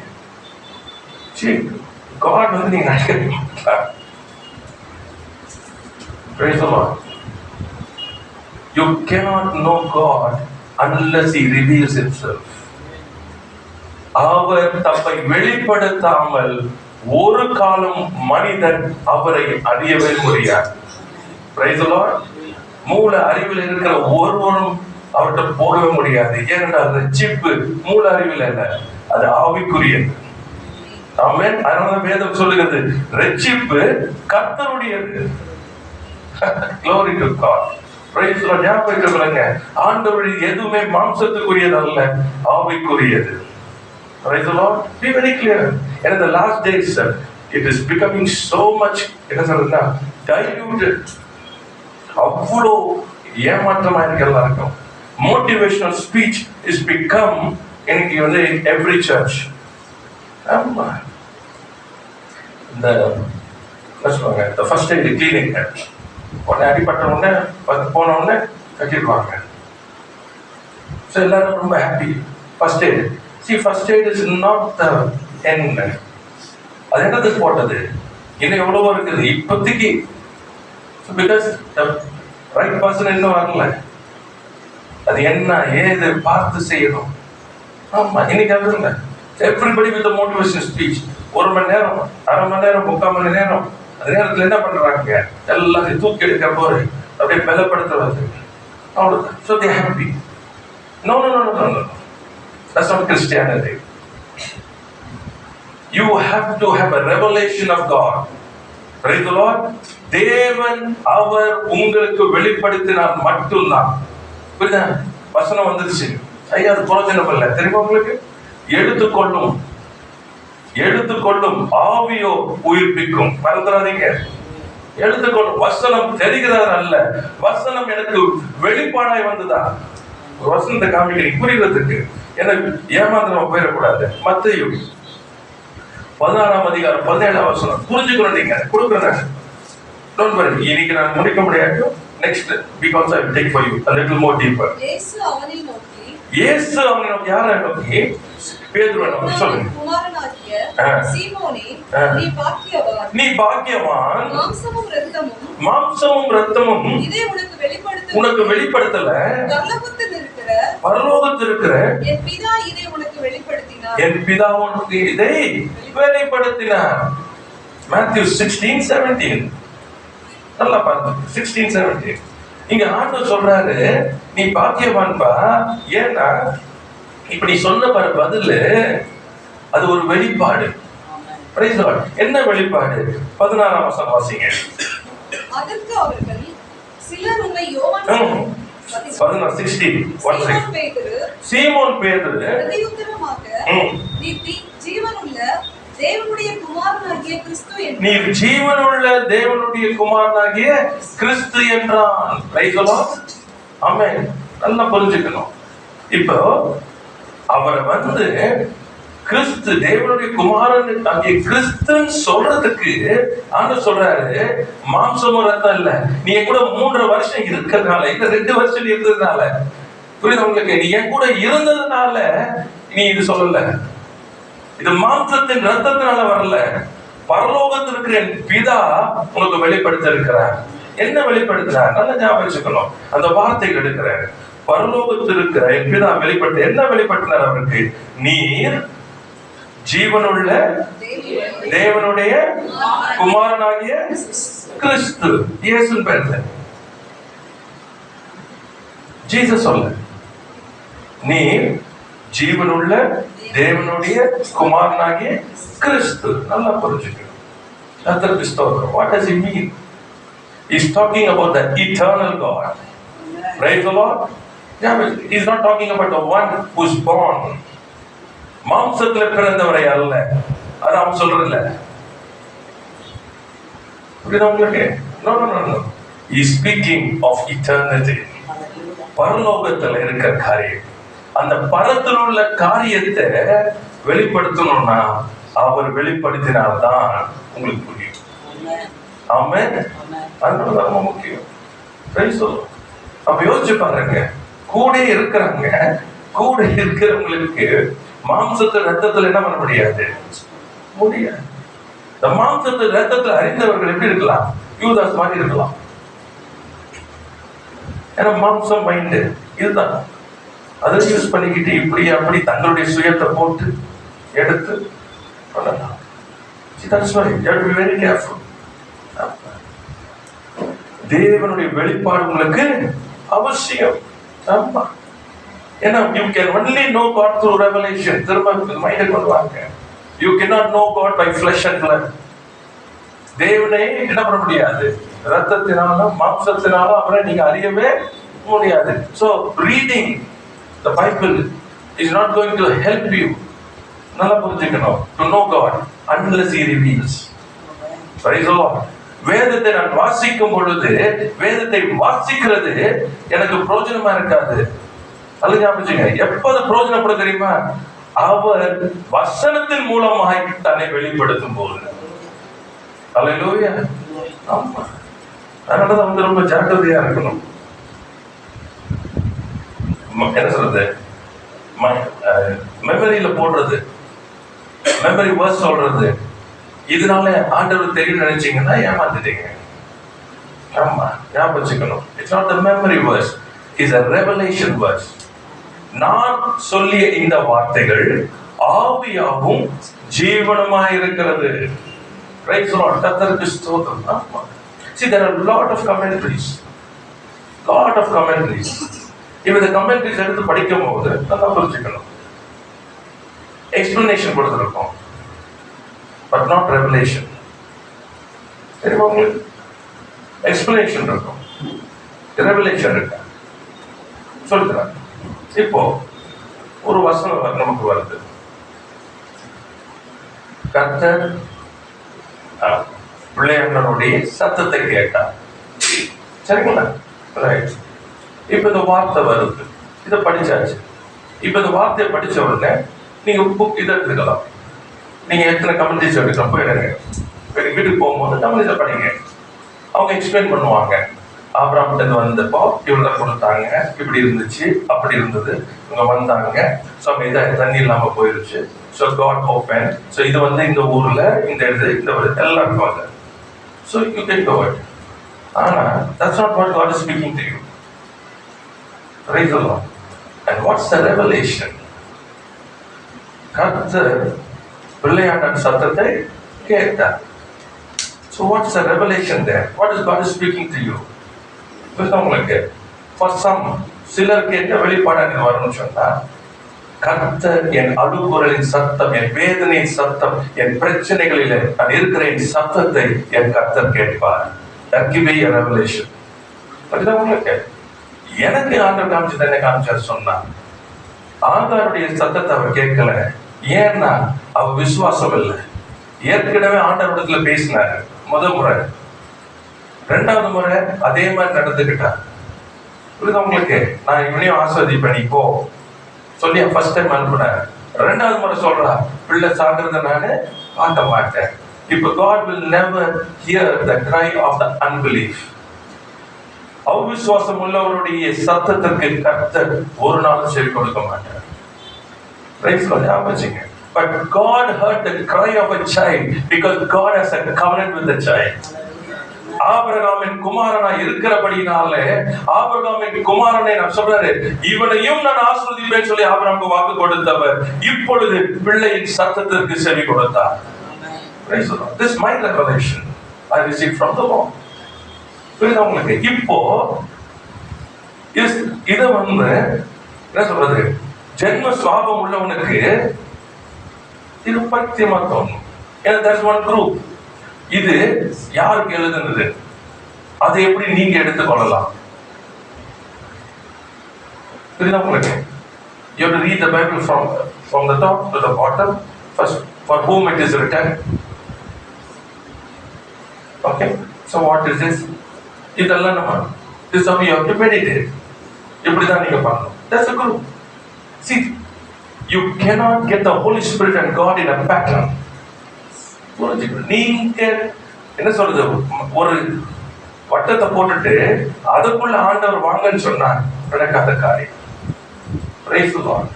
God வந்து நீங்க நினைக்கிறீங்களா? Praise the Lord. You cannot know God unless He reveals Himself. அவர் தம்மை வெளிப்படுத்தாமல் ஒரு காலம் மனிதன் அவரை அறியவே முடியாது. Praise the Lord. மூல அறிவில் இருக்கிற ஒருவரும் அவர்கிட்ட போகவே முடியாது. ஏனென்றால் ரட்சிப்பு மூல அறிவில் அல்ல, அது ஆவிக்குரியது. ஆமென். அதனால வேதம் சொல்லுகிறது, ரட்சிப்பு கர்த்தருடையது. Glory to God. Praise the Lord. ஞாபகம், ஆண்டவருடைய எதுவுமே மாம்சத்துக்குரியது அல்ல, ஆவிக்குரியது. Praise the Lord. Be very clear. And in the last days, it is becoming so much diluted. அவ்வளோ ஏமாற்றமா இருக்கு எல்லாருக்கும். மோட்டிவேஷனல் ஸ்பீச் இஸ் பிகம் இன்னைக்கு வந்து எவ்ரி சர்ச். ஆமா, இந்த என்ன சொல்லுவாங்க, இந்த ஃபர்ஸ்ட் எய்டு கிளினிக், உடனே அடிப்பட்ட உடனே போன உடனே கட்டிடுவாங்க. ஸோ எல்லாரும் ரொம்ப happy. First aid, first aid is not the end. அது என்னதுக்கு போட்டது, இன்னும் எவ்வளவோ இருக்குது இப்போதைக்கு. பிகாஸ் ரைட் பர்சன் இன்னும் வரல. அது என்ன ஏது பார்த்து செய்யணும். ஆமா, இன்னைக்கு அது இல்லை. எவ்ரிபடி வித் மோட்டிவேஷன் ஸ்பீச், 1 மணி நேரம், 1/2 மணி நேரம், 3/4 மணி நேரம். அந்த நேரத்தில் என்ன பண்றாங்க, எல்லாத்தையும் தூக்கி எடுக்கிற போது அப்படியே பலப்படுத்துறது, அவ்வளவுதான். So they happy. No no no no no, that's not Christianity. You have to have a revelation of God. Praise the Lord. தேவன் அவர் உங்களுக்கு வெளிப்படுத்தினார் மட்டும்தான். புரியுதா? வசனம் வந்துருச்சு, ஐயா அது பிரயோஜனம் இல்லை. தெரியுமா உங்களுக்கு? எடுத்துக்கொள்ளும் ஆவியோ உயிர்ப்பிக்கும். மறந்துடாதீங்க. எடுத்துக்கொள்ளும் வசனம் தெரிகிறது அல்ல, வசனம் எனக்கு வெளிப்பாடாய் வந்ததா. வசனத்தை காமிக்கிறீங்க புரிகிறதுக்கு, எனக்கு ஏமாந்திரம் போயிடக்கூடாது. மத்தேயு 16ஆம் அதிகாரம் 17ஆம் வசனம் புரிஞ்சுக்கணும். நீங்க கொடுக்குறேன். டோன்ட் வரி, இன்னைக்கு நான் முடிக்க முடியாது. Next because I will take for you a little more deeper. இயேசு அவனை நோக்கி யாரை நோக்கி? பேதுருவை நோக்கி. சொல்லுங்க. குமாரனாகிய சீமோனே, நீ பாக்கியவான். மாம்சமும் இரத்தமும் இதை உனக்கு வெளிப்படுத்தல, பரலோகத்தில் இருக்கிற என் பிதா இதை உனக்கு வெளிப்படுத்தினார். என் பிதா உனக்கு இதை வெளிப்படுத்தினார். Matthew 16:17. நல்லா பாருங்க, 16:17. இங்க ஆண்டவர் சொல்றாரு, நீ பாக்கியவான்பா. ஏன்னா இப்ப நீ சொன்ன பாரு பதில், அது ஒரு வெளிப்பாடு. Price the Lord. என்ன வெளிப்பாடு? 16ஆம் வசனம் வாசிங்க. அதற்கு அவர்கள் சிலர் உம்மை யோவான் 16 சீமோன் பேதுரு பிரதியுத்தரமாக, நீ ஜீவனுள்ள தேவனுடைய குமாரனாகிய கிறிஸ்து என்றான். Praise the Lord. ஆமென். நல்லா புரிஞ்சுக்கணும். இப்போ அவரை வந்து கிறிஸ்து, தேவனுடைய குமாரன் ஆகிய கிறிஸ்துன்னு சொல்றதுக்கு ஆண்டவர் சொல்றாரு, மாம்சமும் ரத்தம் இல்ல. நீ என் கூட 3 வருஷம் இருக்கிறதுனால, இல்ல 2 வருஷம் இருந்ததுனால, புரியுது உங்களுக்கு? நீ என் கூட இருந்ததுனால நீ இது சொல்லல. இது மாம்சத்தின் ரத்தத்தினால வரல, பரலோகத்தில் இருக்கிற என் பிதா உனக்கு வெளிப்படுத்த இருக்கிறார். என்ன வெளிப்படுத்துறார்? நல்லா ஞாபகம் வச்சுக்கணும். அந்த வார்த்தைகள் எடுக்கிறார். பரலோகத்தில் இருக்கிற என் பிதா வெளிப்படுத்த என்ன வெளிப்படுத்தினார் அவருக்கு? நீர் ஜீவனுள்ள தேவனுடைய குமாரனாகிய கிறிஸ்து. இயேசு பேர்ல ஜீசஸ் சொல்ல, நீ ஜீவனுள்ள தேவனுடைய குமாரனாகிய கிறிஸ்து. நல்லா புரிஞ்சுக்கணும். கர்த்தருக்கு ஸ்தோத்திரம். What does he mean? He's talking about the eternal God. Praise the Lord. He's not talking about the one who's born. மாம்சத்தில் பிறந்தவரை அல்ல, அது அவன் சொல்றதில்ல. புரியுதா உங்களுக்கு? No no no no. He's speaking of eternity. பரலோகத்தில் இருக்கிற காரியம், அந்த பரத்தில் உள்ள காரியத்தை வெளிப்படுத்தணும்னா அவர் வெளிப்படுத்தினால்தான் உங்களுக்கு புரியும். ஆமென். அதனால ரொம்ப முக்கியம். அப்ப யோசிச்சு பாருங்க, கூட இருக்கிறாங்க, கூட இருக்கிறவங்களுக்கு மாம்சத்து ரத்தத்துல என்ன பண்ண முடியாது? முடியாது. இந்த மாம்சத்து ரத்தத்துல அறிந்தவர்கள் எப்படி இருக்கலாம்? யூதாஸ் மாதிரி இருக்கலாம். ஏன்னா மாம்சம் மைண்டு இதுதான். அதை யூஸ் பண்ணிக்கிட்டு இப்படி அப்படி தங்களுடைய சுயத்தை போட்டு எடுத்து பண்ணலாம். Very careful. தேவனுடைய வெளிப்பாடு உங்களுக்கு அவசியம். ஆமா. ஏன்னா you can only know God through revelation. திரும்ப மைண்ட கொண்டு வாங்க. You cannot know God by flesh and blood. தேவனை என்ன பண்ண முடியாது? ரத்தத்தினாலும் மாம்சத்தினாலும் அவரை நீங்க அறியவே முடியாது. So reading the Bible is not going to help you. நல்லா புரிஞ்சுக்கணும். To know God unless He reveals. Praise the Lord. வேதத்தை நான் வாசிக்கும் பொழுது வேதத்தை வாசிக்கிறது எனக்கு பிரயோஜனமா இருக்காது. அது ஞாபகம், எப்போது பிரயோஜனப்படும் தெரியுமா? அவர் வசனத்தின் மூலமாய் தன்னை வெளிப்படுத்தும் போது. அல்லேலூயா. ஆமா, அதனாலதான் வந்து ரொம்ப ஜாக்கிரதையா இருக்கணும். என்ன சொல்றது, மெமரியில போடுறது, மெமரி வேர்ஸ் சொல்றது, இதனால ஆண்டவர் தெரியும் நினைச்சீங்கன்னா ஏமாந்துட்டீங்க. ஆமா, ஞாபகம் வச்சுக்கணும். It's not the memory verse, it's a revelation verse. நான் சொல்லிய இந்த வார்த்தைகள் ஆவியாகவும் ஜீவனுமாய் இருக்கிறது. Praise the Lord. கர்த்தருக்கு ஸ்தோத்திரம். See, there are a lot of commentaries. இப்ப இந்த commentaries எடுத்து படிக்கும் போது நல்லா புரிஞ்சுக்கணும். explanation கொடுத்திருக்கோம், but not revelation. தெரியுமா உங்களுக்கு? explanation இருக்கும், revelation இருக்கு. சொல்லுறேன். இப்போ ஒரு வசனம் நமக்கு வருது. கர்த்தர் பிள்ளையாண்டனுடைய சத்தத்தை கேட்டார். சரிங்களா? ரைட். இப்ப இந்த வார்த்தை வருது, இதை படிச்சாச்சு. இப்ப இந்த வார்த்தையை படிச்ச உடனே நீங்க புக் இதை எடுத்துக்கலாம். நீங்க எத்தனை கமெண்ட்ரிஸ் எடுக்கலாம் போயிடுங்க. வீட்டுக்கு போகும்போது கமெண்ட்ரிஸை படிங்க. அவங்க எக்ஸ்பிளைன் பண்ணுவாங்க. ஆபிரகாம்கிட்ட வந்தப்போ இவ்வளவு கொடுத்தாங்க, இப்படி இருந்துச்சு, அப்படி இருந்தது, இவங்க வந்தாங்க, ஸோ அங்கே தண்ணி இல்லாம போயிருச்சு, ஸோ காட் ஓப்பன், ஸோ இது வந்து இந்த ஊர்ல இந்த இது இந்த எல்லாம் இருக்குவாங்க. So you can go it. ஆனா that's not what God is speaking to you. Praise the Lord. And what's the revelation? கர்த்தர் பிள்ளையாண்டன் சத்தத்தை கேட்டார். So what's the revelation there? What is God is speaking to you? உங்களுக்கு for some சிலர் கேட்ட வெளிப்பாடு வரணும்னு சொன்னா, கர்த்தர் என் அழுகுரலின் சத்தம், என் வேதனையின் சத்தம், என் பிரச்சனைகளில் நான் இருக்கிற என் சத்தத்தை என் கர்த்தர் கேட்பார். That give me a revelation. அதுதான் உங்களுக்கு எனக்கு ஆண்டவர் காமிச்சு என்ன காமிச்சார் சொன்னா, ஆண்டவருடைய சத்தத்தை அவர் கேட்கல. ஏன்னா அவர் விசுவாசம் இல்லை. ஏற்கனவே ஆண்டவரிடத்துல பேசினாரு முதல் முறை, ரெண்டாவது முறை அதே மாதிரி நடந்துக்கிட்டார். புரியுது உங்களுக்கு? நான் இவனையும் ஆஸ்வதிப்பேன் இப்போ சொல்லி ஃபர்ஸ்ட் டைம் அனுப்புனேன். ரெண்டாவது முறை சொல்றா, பிள்ளை சாகிறத நானு பார்க்க மாட்டேன். இப்போ God will never hear the cry of the unbelief. அவிசுவாசம் உள்ளவருடைய சத்தத்திற்கு கர்த்தர் ஒரு நாளும் செவி கொடுக்க மாட்டார். But God heard the cry of a child because God has a covenant with the child. ஆபிரகாமின் குமாரனா இருக்கிறபடினாலே ஆபிரகாமின் குமாரனை நான் சொல்றாரு, இவனையும் நான் ஆசீர்வதிப்பேன் சொல்லி ஆபிரகாமுக்கு வாக்கு கொடுத்தவர் இப்பொழுது பிள்ளையின் சத்தத்திற்கு செவி கொடுத்தார். This is my revelation I received from the Lord. உங்களுக்கு இப்போ இத வந்து என்ன சொல்றது, ஜென்ம சுவாபம் உள்ளவனுக்கு இது பத்தியமா தோணும். ஏன்னா there's one group. இது யாருக்கு எழுதுனது, அதை எப்படி நீங்க எடுத்துக்கொள்ளலாம்? புரியுதா உங்களுக்கு? You have to read the Bible from the top to the bottom. First, for whom it is written. Okay, so what is this? இதெல்லாம் நம்ம this is how you have to meditate. இப்படிதான் நீங்க பண்ணணும். That's a group. See, you cannot get the Holy Spirit and God in a pattern. நீங்க என்ன சொல்றது, ஒரு வட்டத்தை போட்டுட்டு அதுக்குள்ள ஆண்டவர் வாங்கன்னு சொன்னா நடக்காத காரியம். Praise the Lord.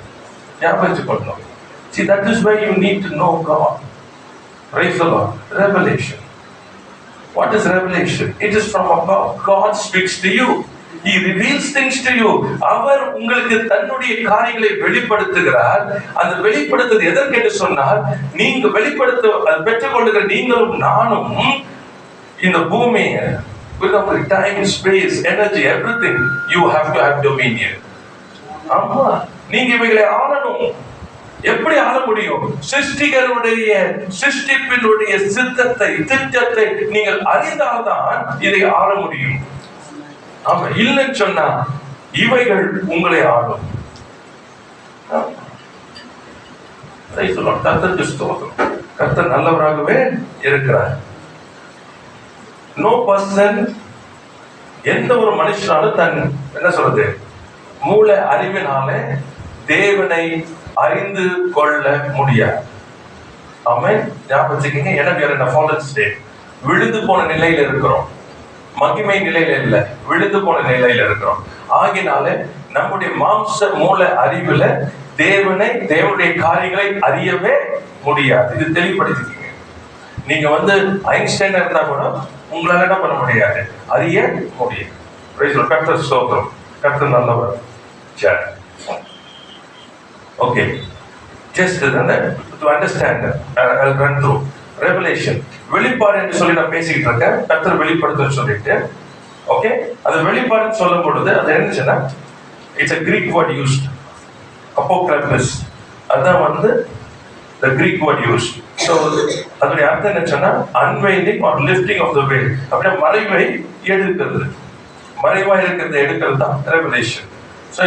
ஞாபகம். See, that is why you need to know God. Praise the Lord. Revelation. What is revelation? It is from above. God speaks to you. He reveals things to you. அவர் உங்களுக்கு தன்னுடைய காரியங்களை வெளிப்படுத்துகிறார். அந்த வெளிப்படுத்துவது எதற்கு என்று சொன்னால், நீங்க வெளிப்படுத்த பெற்றுக்கொள்ளுகிற நீங்களும் நானும் இந்த பூமி, time, space, energy, everything you have to have dominion. ஆமா, நீங்க இவைகளை ஆளணும். எப்படி ஆள முடியும்? சிருஷ்டிகருடைய சிருஷ்டிப்பினுடைய சித்தத்தை, திட்டத்தை நீங்கள் அறிந்தால்தான் இதை ஆள முடியும். ஆமா, இல்லைன்னு சொன்னா இவைகள் உங்களை ஆளும். கர்த்தர் நல்லவராகவே இருக்கிறார். நோ பர்சன், எந்த ஒரு மனுஷனாலும் தன் என்ன சொல்றது மூளை அறிவினால தேவனை அறிந்து கொள்ள முடியாது. ஆமென். ஞாபகம் வச்சுக்கீங்க. எனக்கு விழுந்து போன நிலையில இருக்கிறோம், மகிமை நிலையில இல்ல, விழுந்து போன நிலையில இருக்கிறோம். ஆகினால நம்முடைய மாம்ச மூல அறிவுல தேவனுடைய காரியங்களை அறியவே முடியாது. இது தெளிவுபடுத்திக்கீங்க. நீங்க ஐன்ஸ்டைன் இருந்தா கூட உங்களால என்ன பண்ண முடியாது, அறிய முடியும். கர்த்தர் ஸ்தோத்திரம். கர்த்தர் நல்லவர். சரி, okay. Just to understand, I'll run through Revelation. வெளிப்பாடு என்று சொல்லி நான் பேசிக்கிட்டு இருக்கேன். கர்த்தர் வெளிப்படுத்த சொல்லிட்டு, ஓகே. அது வெளிப்பாடுன்னு சொல்லும் பொழுது அது என்னச்சுன்னா, it's a Greek word used, apokryphos. அதான் the Greek word used. So அதோட அர்த்தம் என்னச்சுன்னா unveiling or lifting of the veil. அப்படியே மறைவை எடுக்கிறது, மறைவா இருக்கிறத எடுக்கிறது தான் ரெவலேஷன். ஸோ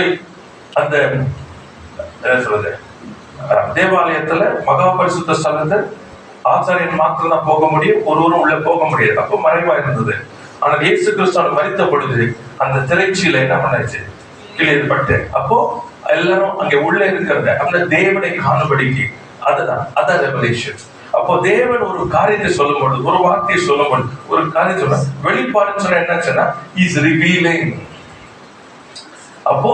அந்த என்ன சொல்றது, தேவாலயத்துல மகா பரிசுத்த ஸ்தலத்துல ஆசாரியன் மாத்திரம் தான் போக முடியும், ஒருவரும் உள்ள போக முடியாது. அப்போ மறைவா இருந்தது. ஆனால் இயேசு கிறிஸ்து மரித்த பொழுது அந்த திரைச்சீலை என்ன பண்ணாச்சு, கிழியப்பட்டு அப்போ எல்லாரும் அங்க உள்ள இருக்கிறத அந்த தேவனை காணும்படிக்கு, அதான் ரெவலேஷன். அப்போ தேவன் ஒரு காரியத்தை சொல்லும் பொழுது, ஒரு வார்த்தையை சொல்லும் பொழுது, ஒரு காரியத்தை சொல்ல வெளிப்பாடுன்னு சொன்னா என்னச்சுன்னா இஸ் ரிவீலிங். அப்போ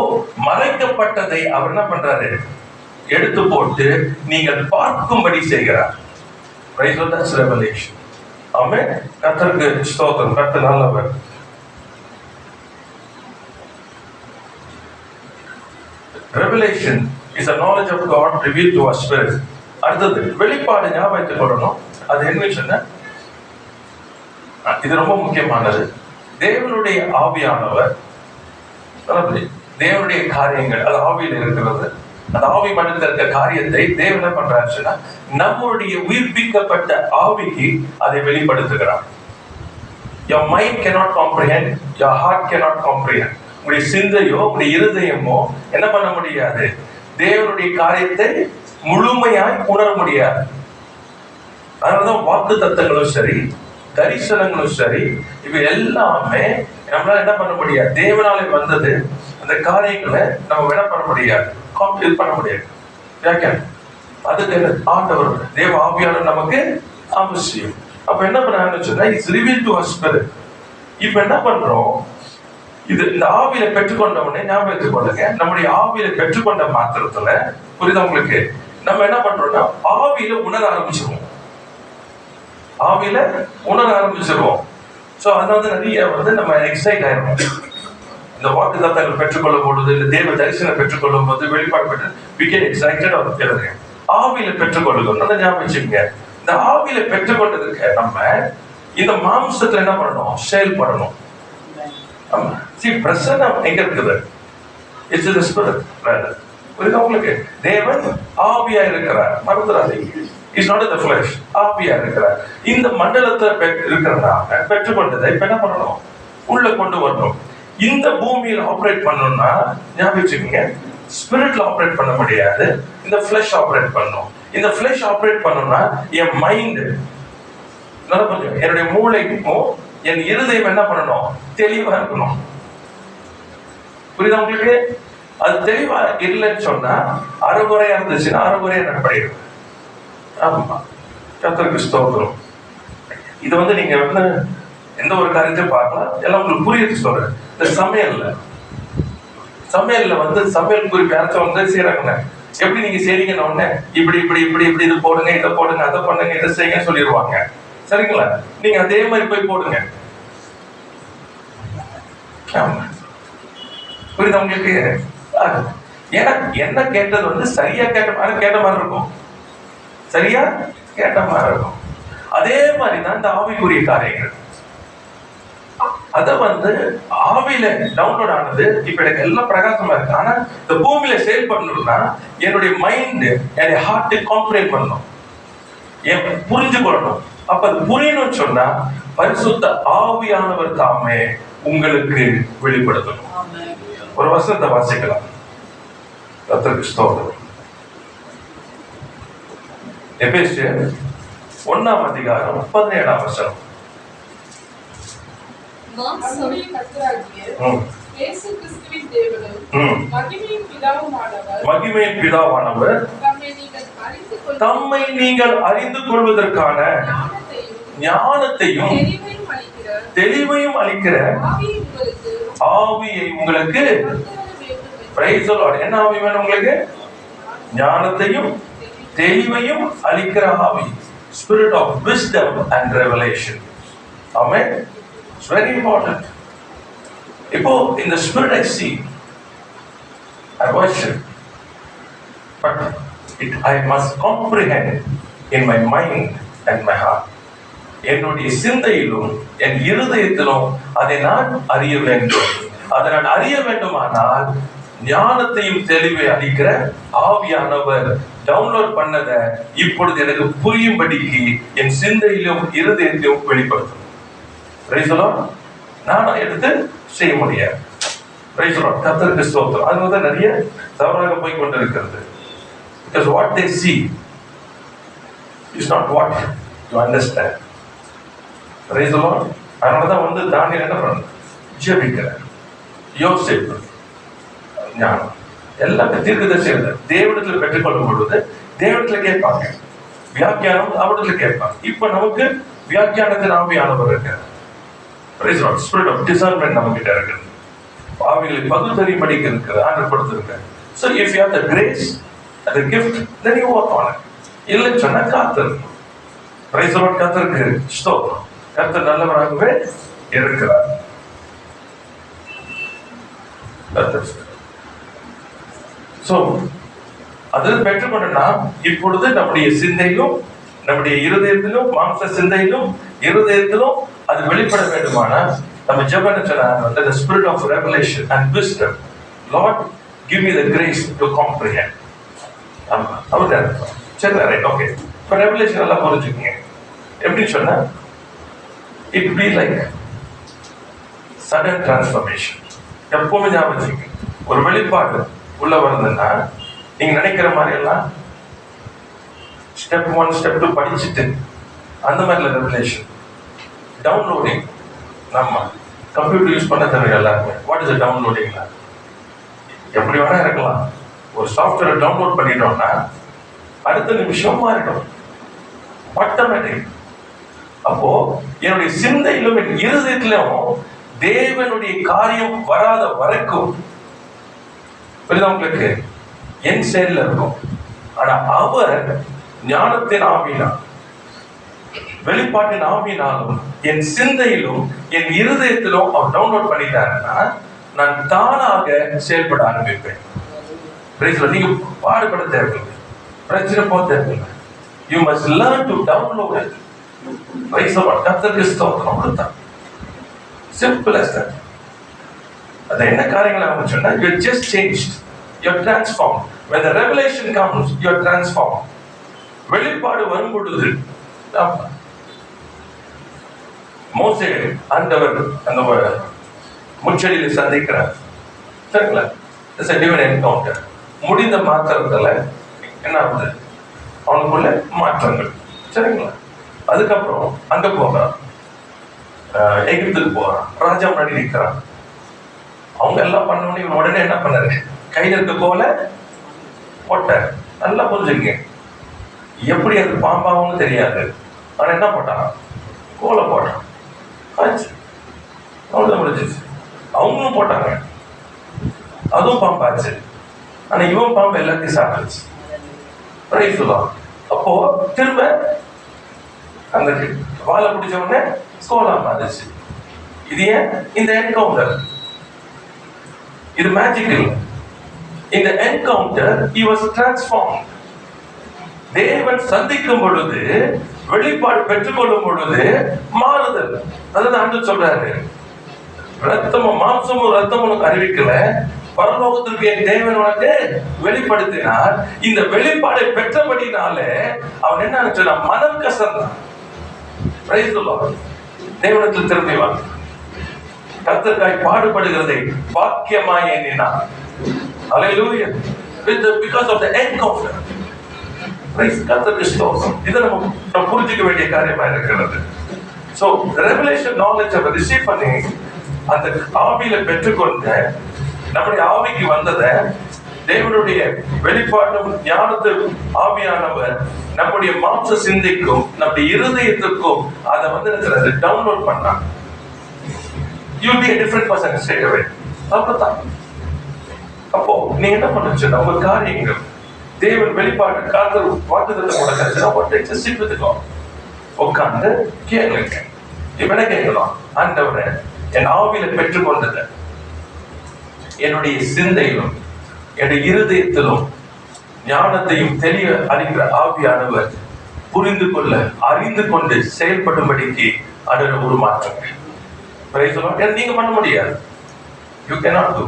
மறைக்கப்பட்டதை அவர் என்ன பண்றாரு, எடுத்து போட்டு நீங்கள் பார்க்கும்படி செய்கிறார். ரெவலேஷன். ஆமென். கர்த்தருக்கு ஸ்தோத்திரம். கர்த்தர் நல்லவர். Revelation is a knowledge of God revealed to our spirit. அடுத்தது வெளிப்பாடு ஞாபகத்துக்கு கொள்ளணும். அது என்ன சொன்ன, இது ரொம்ப முக்கியமானது. தேவனுடைய ஆவியானவர், தேவனுடைய காரியங்கள் அது ஆவியில் இருக்கிறது. அந்த ஆவி மண்டலத்தில் இருக்க காரியத்தை தேவன் என்ன பண்றாருன்னா நம்முடைய உயிர்ப்பிக்கப்பட்ட ஆவிக்கு அதை வெளிப்படுத்துகிறார். Your mind cannot comprehend, your heart cannot comprehend. உங்களுடைய சிந்தையோ உங்களுடைய இருதயமோ என்ன பண்ண முடியாது, தேவனுடைய காரியத்தை முழுமையாய் உணர முடியாது. அதனாலதான் வாக்கு தத்தங்களும் சரி, தரிசனங்களும் சரி, இவை எல்லாமே நம்மளால என்ன பண்ண முடியாது, தேவனாலே வந்தது. அந்த காரியங்களை நம்ம என்ன பண்ண முடியாது, இது பண்ண முடியாது. அதுக்கு ஆண்டவர் தேவ ஆவியானவர் நமக்கு அவசியம். அப்ப என்ன பண்ணாங்கன்னு சொன்னா it's revealed to our spirit. இப்ப என்ன பண்றோம், இது இந்த ஆவியில பெற்றுக்கொண்ட உடனே ஞாபகத்துக் கொள்ளுங்க, நம்முடைய ஆவியில பெற்றுக்கொண்ட மாத்திரத்துல புரியுதா உங்களுக்கு, நம்ம என்ன பண்றோம்னா ஆவியில உணர ஆரம்பிச்சிருவோம். ஆவியில உணர ஆரம்பிச்சிருவோம். சோ அதனால நிறைய நம்ம எக்ஸைட் ஆயிரும். இந்த வாக்கு தத்தங்கள் பெற்றுக்கொள்ளும் பொழுது, இந்த தேவ தரிசனம் பெற்றுக்கொள்ளும் போது, வெளிப்பாடு பெற்று we get excited or எழுதுங்க. ஆவியில பெற்றுக்கொள்ளுங்க. நல்லா ஞாபகம் வச்சுக்கோங்க. இந்த ஆவியில பெற்றுக்கொண்டதுக்கு நம்ம இந்த மாம்சத்துல என்ன பண்ணணும், செயல்படணும். See, பிரசன்னம் எங்க இருக்குது, it's in the spirit. புரியுதா உங்களுக்கு, தேவன் ஆவியா இருக்கிறார், மறந்துடாதீங்க. It's not in the flesh. ஆவியா இருக்கிறார். இந்த மண்டலத்துல இருக்கிறனால பெற்றுக்கொண்டதை இப்ப என்ன பண்ணணும், உள்ள கொண்டு வரணும். இந்த பூமியில ஆபரேட் பண்ணணும்னா ஞாபகம் வச்சுக்கோங்க, ஸ்பிரிட்ல ஆபரேட் பண்ண முடியாது, இந்த ஃபிளஷ் ஆபரேட் பண்ணணும். இந்த ஃபிளஷ் ஆபரேட் பண்ணணும்னா என் மைண்ட் நல்லா கொஞ்சம், என்னுடைய மூளைக்கும் என் இருதயம் என்ன பண்ணணும், தெளிவா இருக்கணும். புரியுதா உங்களுக்கு, அது தெளிவா இல்லைன்னு சொன்னா அறகுறையா இருந்துச்சுன்னா அறகுறையா நடப்படையும். ஆமா, கர்த்தருக்கு ஸ்தோத்திரம். இது நீங்க எந்த ஒரு காரியத்தையும் பார்க்கலாம், எல்லாம் உங்களுக்கு புரியுது சொல்றேன். இந்த சமையல்ல சமையல் குறிப்பு யாராச்சும் செய்யறாங்க, எப்படி நீங்க செய்றீங்கன்னு உடனே இப்படி இப்படி இப்படி இப்படி இது போடுங்க, இதை போடுங்க, அதை பண்ணுங்க, இதை செய்யுங்க சொல்லிடுவாங்க. சரிங்களா, நீங்க அதே மாதிரி போய் போடுங்க. புரியுது உங்களுக்கு, ஏன்னா என்ன கேட்டது சரியா கேட்ட மாதிரி இருக்கும், சரியா கேட்ட மாதிரி இருக்கும். அதே மாதிரிதான் இந்த ஆவிக்குரிய காரியங்கள். அத ஆவியில டவுன்லோட் ஆனது இப்ப எனக்கு எல்லாம் பிரகாசமா இருக்கு. ஆனா இந்த பூமியில செயல்படணும்னா என்னுடைய மைண்ட், என்னுடைய ஹார்ட் காம்ப்ரேட் பண்ணணும், புரிஞ்சு கொள்ளணும். அப்ப அது புரியணும்னு சொன்னா பரிசுத்த ஆவியானவர் தாமே உங்களுக்கு வெளிப்படுத்தணும். ஒரு வசனத்தை வாசிக்கலாம். கர்த்தருக்கு ஸ்தோத்திரம். எபேசியர் 1 அதிகாரம் 17 வசனம். நம்முடைய கர்த்தராகிய இயேசு கிறிஸ்துவின் தேவனும் மகிமையின் பிதாவானவர் தம்மை நீங்கள் அறிந்து கொள்வதற்கான ஞானத்தையும் தெளிவையும் அளிக்கிற ஆவியை உங்களுக்கு என்ன ஆவி வேணும் உங்களுக்கு? ஞானத்தையும் தெளிவையும் அளிக்கிற ஆவி. Spirit of wisdom and revelation. Amen. It's very important. இப்போ in the spirit I see, I worship, but I must comprehend in my mind and my heart. என்னுடைய சிந்தையிலும் என் இருதயத்திலும் அதை நான் அறிய வேண்டும். அதை நான் அறிய வேண்டுமானால் ஞானத்தையும் தெளிவை அளிக்கிற ஆவியானவர் டவுன்லோட் பண்ணத இப்பொழுது எனக்கு புரியும்படிக்கு என் சிந்தையிலும் இருதயத்திலும் வெளிப்படுத்தும். நான் எடுத்து செய்ய முடியாது. கர்த்தருக்கு ஸ்தோத்திரம். அது வந்து நிறைய தவறாக போய் கொண்டிருக்கிறது. Because what they see is not what you understand. Praise the Lord. அதனாலதான் வந்து தானியேல் என்ன பண்ண ஜெபிக்கிறார். யோசேப்பு ஞானம் எல்லாம் தீர்க்கதரிசி தேவனிடத்தில் பெற்றுக்கொள்ளும் பொழுது தேவனிடத்தில் கேட்பாங்க, வியாக்கியானம் அவரிடத்தில் கேட்பாங்க. இப்ப நமக்கு வியாக்கியானத்தின் ஆவியானவர் இருக்கார். Praise the Lord. Spirit of discernment நம்ம கிட்ட இருக்குது. ஆவிகளை பகுத்தறியும்படிக்கு இருக்கிறது, ஆண்டப்படுத்திருக்காரு. So if you have the grace and the gift, then you work on it. இல்லைன்னு சொன்னா காத்திருக்கும். Praise the Lord. கர்த்தருக்கு ஸ்தோத்திரம். கர்த்தர் நல்லவராகவே இருக்கிறார். So அதில் பெற்றுக்கொண்டா இப்பொழுது நம்முடைய சிந்தையிலும் நம்முடைய இருதயத்திலும் மாம்ச சிந்தையிலும் இருதயத்திலும் அது வெளிப்பட வேண்டுமானா நம்ம ஜெபம் சொன்னாங்க, the spirit of revelation and wisdom. Lord, give me the grace to comprehend. ஆமா அப்படிதான் சரி, ரைட், ஓகே. இப்போ ரெவலேஷன் எல்லாம் புரிஞ்சுக்கங்க. எப்படி சொன்னா it be like sudden transformation. எப்பவுமே ஞாபகம் வச்சுக்கங்க, ஒரு வெளிப்பாடு உள்ள வருதுன்னா நீங்க நினைக்கிற மாதிரி எல்லாம் ஸ்டெப் 1 ஸ்டெப் 2 படிச்சுட்டு அந்த மாதிரி ரெவலேஷன் டவுன்லோடிங். நம்ம கம்ப்யூட்டர் யூஸ் பண்ண தெரியும் எல்லாருமே. வாட் இஸ் டவுன்லோடிங்னா எப்படி வேணா இருக்கலாம். ஒரு சாஃப்ட்வேரை டவுன்லோட் பண்ணிட்டோம்னா அடுத்த நிமிஷம் மாறிடும், ஆட்டோமேட்டிக். அப்போ என்னுடைய சிந்தையிலும் என் இருதயத்திலும் தேவனுடைய காரியம் வராத வரைக்கும் புரியுதா உங்களுக்கு, என் செயலில் இருக்கும். ஆனா அவர் ஞானத்தின் ஆவினா வெளிப்பாட்டின் ஆவினாலும் என் சிந்தையிலும் என் இருதயத்திலும் அவர் டவுன்லோட் பண்ணிட்டாருன்னா நான் தானாக செயல்பட ஆரம்பிப்பேன். நீங்க பாடுபட தேவையில்லை, பிரச்சனை போக தேவையில்லை. You must learn to download it. கர்த்தருக்கு ஸ்தோத்திரம். அவ்வளவுதான், சிம்பிள் as that. அது என்ன காரியங்கள் அவங்க சொன்னா, you are just changed, you are transformed. When the revelation comes, you are transformed. வெளிப்பாடு வரும் பொழுது மோசே ஆண்டவர் அந்த முச்செடியில் சந்திக்கிறார், சரிங்களா? It's a divine encounter. முடிந்த மாத்திரத்துல என்ன ஆகுது, அவனுக்குள்ள மாற்றங்கள், சரிங்களா? அதுக்கப்புறம் அங்க போகிறான், எகிப்துக்கு போறான், ராஜா முன்னாடி நிற்கிறான். அவங்க எல்லாம் பண்ணோன்னு இவன் உடனே என்ன பண்ணாரு, கையில் இருக்க கோல போட்டார். நல்லா புரிஞ்சுங்க, எப்படி அது பாம்பாகும்னு தெரியாது. ஆனா என்ன போட்டான், கோலை போட்டான். அவ்வளவுதான் முடிஞ்சிச்சு. அவங்களும் போட்டாங்க, அதுவும் பாம்பாச்சு. ஆனா இவன் பாம்பு எல்லாத்தையும் சாப்பிடுச்சு. அப்போ திரும்ப அந்த வாழை பிடிச்ச உடனே கோலா மாறிச்சு. இது ஏன் இந்த என்கவுண்டர், இது மேஜிக் இல்லை. இந்த என்கவுண்டர் he was transformed. தேவன் சந்திக்கும் பொழுது, வெளிப்பாடு பெற்றுக்கொள்ளும் பொழுது மாறுதல். அதான் ஆண்டவர் சொல்றாரு, ரத்தமும் மாம்சமும் ரத்தமும் உனக்கு அறிவிக்கல, பரலோகத்திற்கு என் தேவன் உனக்கு வெளிப்படுத்தினார். இந்த வெளிப்பாடை பெற்றபடினாலே அவன் என்ன சொன்னா, மனம் கசந்தான். Price the Lord. தேவனிடத்தில் திரும்பி வா. கர்த்தருக்காய் பாடுபடுகிறதை பாக்கியமாய் எண்ணினான். Hallelujah. Because of the encounter. Praise கர்த்தருக்கு ஸ்தோத்திரம். இதை நம்ம புரிஞ்சுக்க வேண்டிய காரியமா இருக்கிறது. So the revelation knowledge of receive பண்ணி அந்த ஆவியில பெற்றுக்கொண்ட நம்முடைய ஆவிக்கு வந்ததை தேவனுடைய வெளிப்பாட்டும் ஞானத்தும் ஆவியானவர் நம்முடைய மாம்ச சிந்தைக்கும் நம்முடைய இருதயத்துக்கும் அதை வந்து டவுன்லோட் பண்ணாங்க. You'll be a different person straight away. அவ்வளவுதான். அப்போ நீ என்ன பண்ணுச்சுன்னா உங்க காரியங்கள் தேவன் வெளிப்பாட்டு காத்து வாக்குதத்தம் கொடுக்கறதுனா உட்கார்ந்து கேளுங்க. இவனை கேட்கலாம், ஆண்டவரே என் ஆவியில பெற்றுக்கொண்டது என்னுடைய சிந்தையிலும் என்னுடைய இருதயத்திலும் ஞானத்தையும் தெளிய அளிக்கிற ஆவியானவர் புரிந்து கொள்ள அறிந்து கொண்டு செயல்படும்படிக்கு அதில் ஒரு மாற்றங்க. நீங்க பண்ண முடியாது. You cannot do.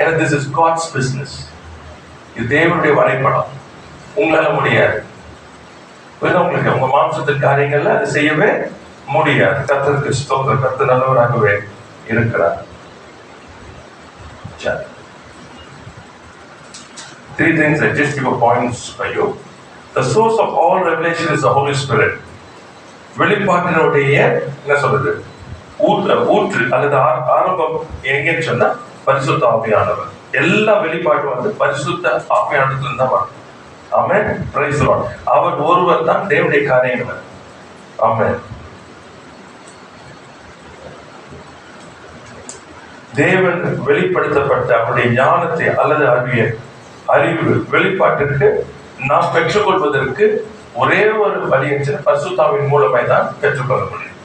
ஏன்னா this is God's business. இது தேவனுடைய வரைபடம். உங்களால முடியாது. உங்களுக்கு உங்க மாம்சத்தின் காரியங்கள்ல அது செய்யவே முடியாது. கர்த்தருக்கு ஸ்தோத்திரம். கர்த்தர் நல்லவராகவே இருக்கிறார். Three things I just give a points for you. The source of all revelation is the Holy Spirit. வெளிப்பாட்டினுடைய என்ன சொல்றது ஊற்று அல்லது ஆரம்பம் எங்கன்னு சொன்னா பரிசுத்த ஆவியானவர். எல்லா வெளிப்பாட்டும் வந்து பரிசுத்த ஆவியானவர்ல தான் வரும். ஆமென். Praise the Lord. அவர் ஒருவர் தான் தேவனுடைய காரியங்கள். ஆமென். தேவன் வெளிப்படுத்தப்பட்ட அவருடைய ஞானத்தை அல்லது அறிவு வெளிப்பாட்டிற்கு நாம் பெற்றுக்கொள்வதற்கு ஒரே ஒரு வழி பரிசுத்தாவின் மூலமாய் தான் பெற்றுக்கொள்ள முடியும்.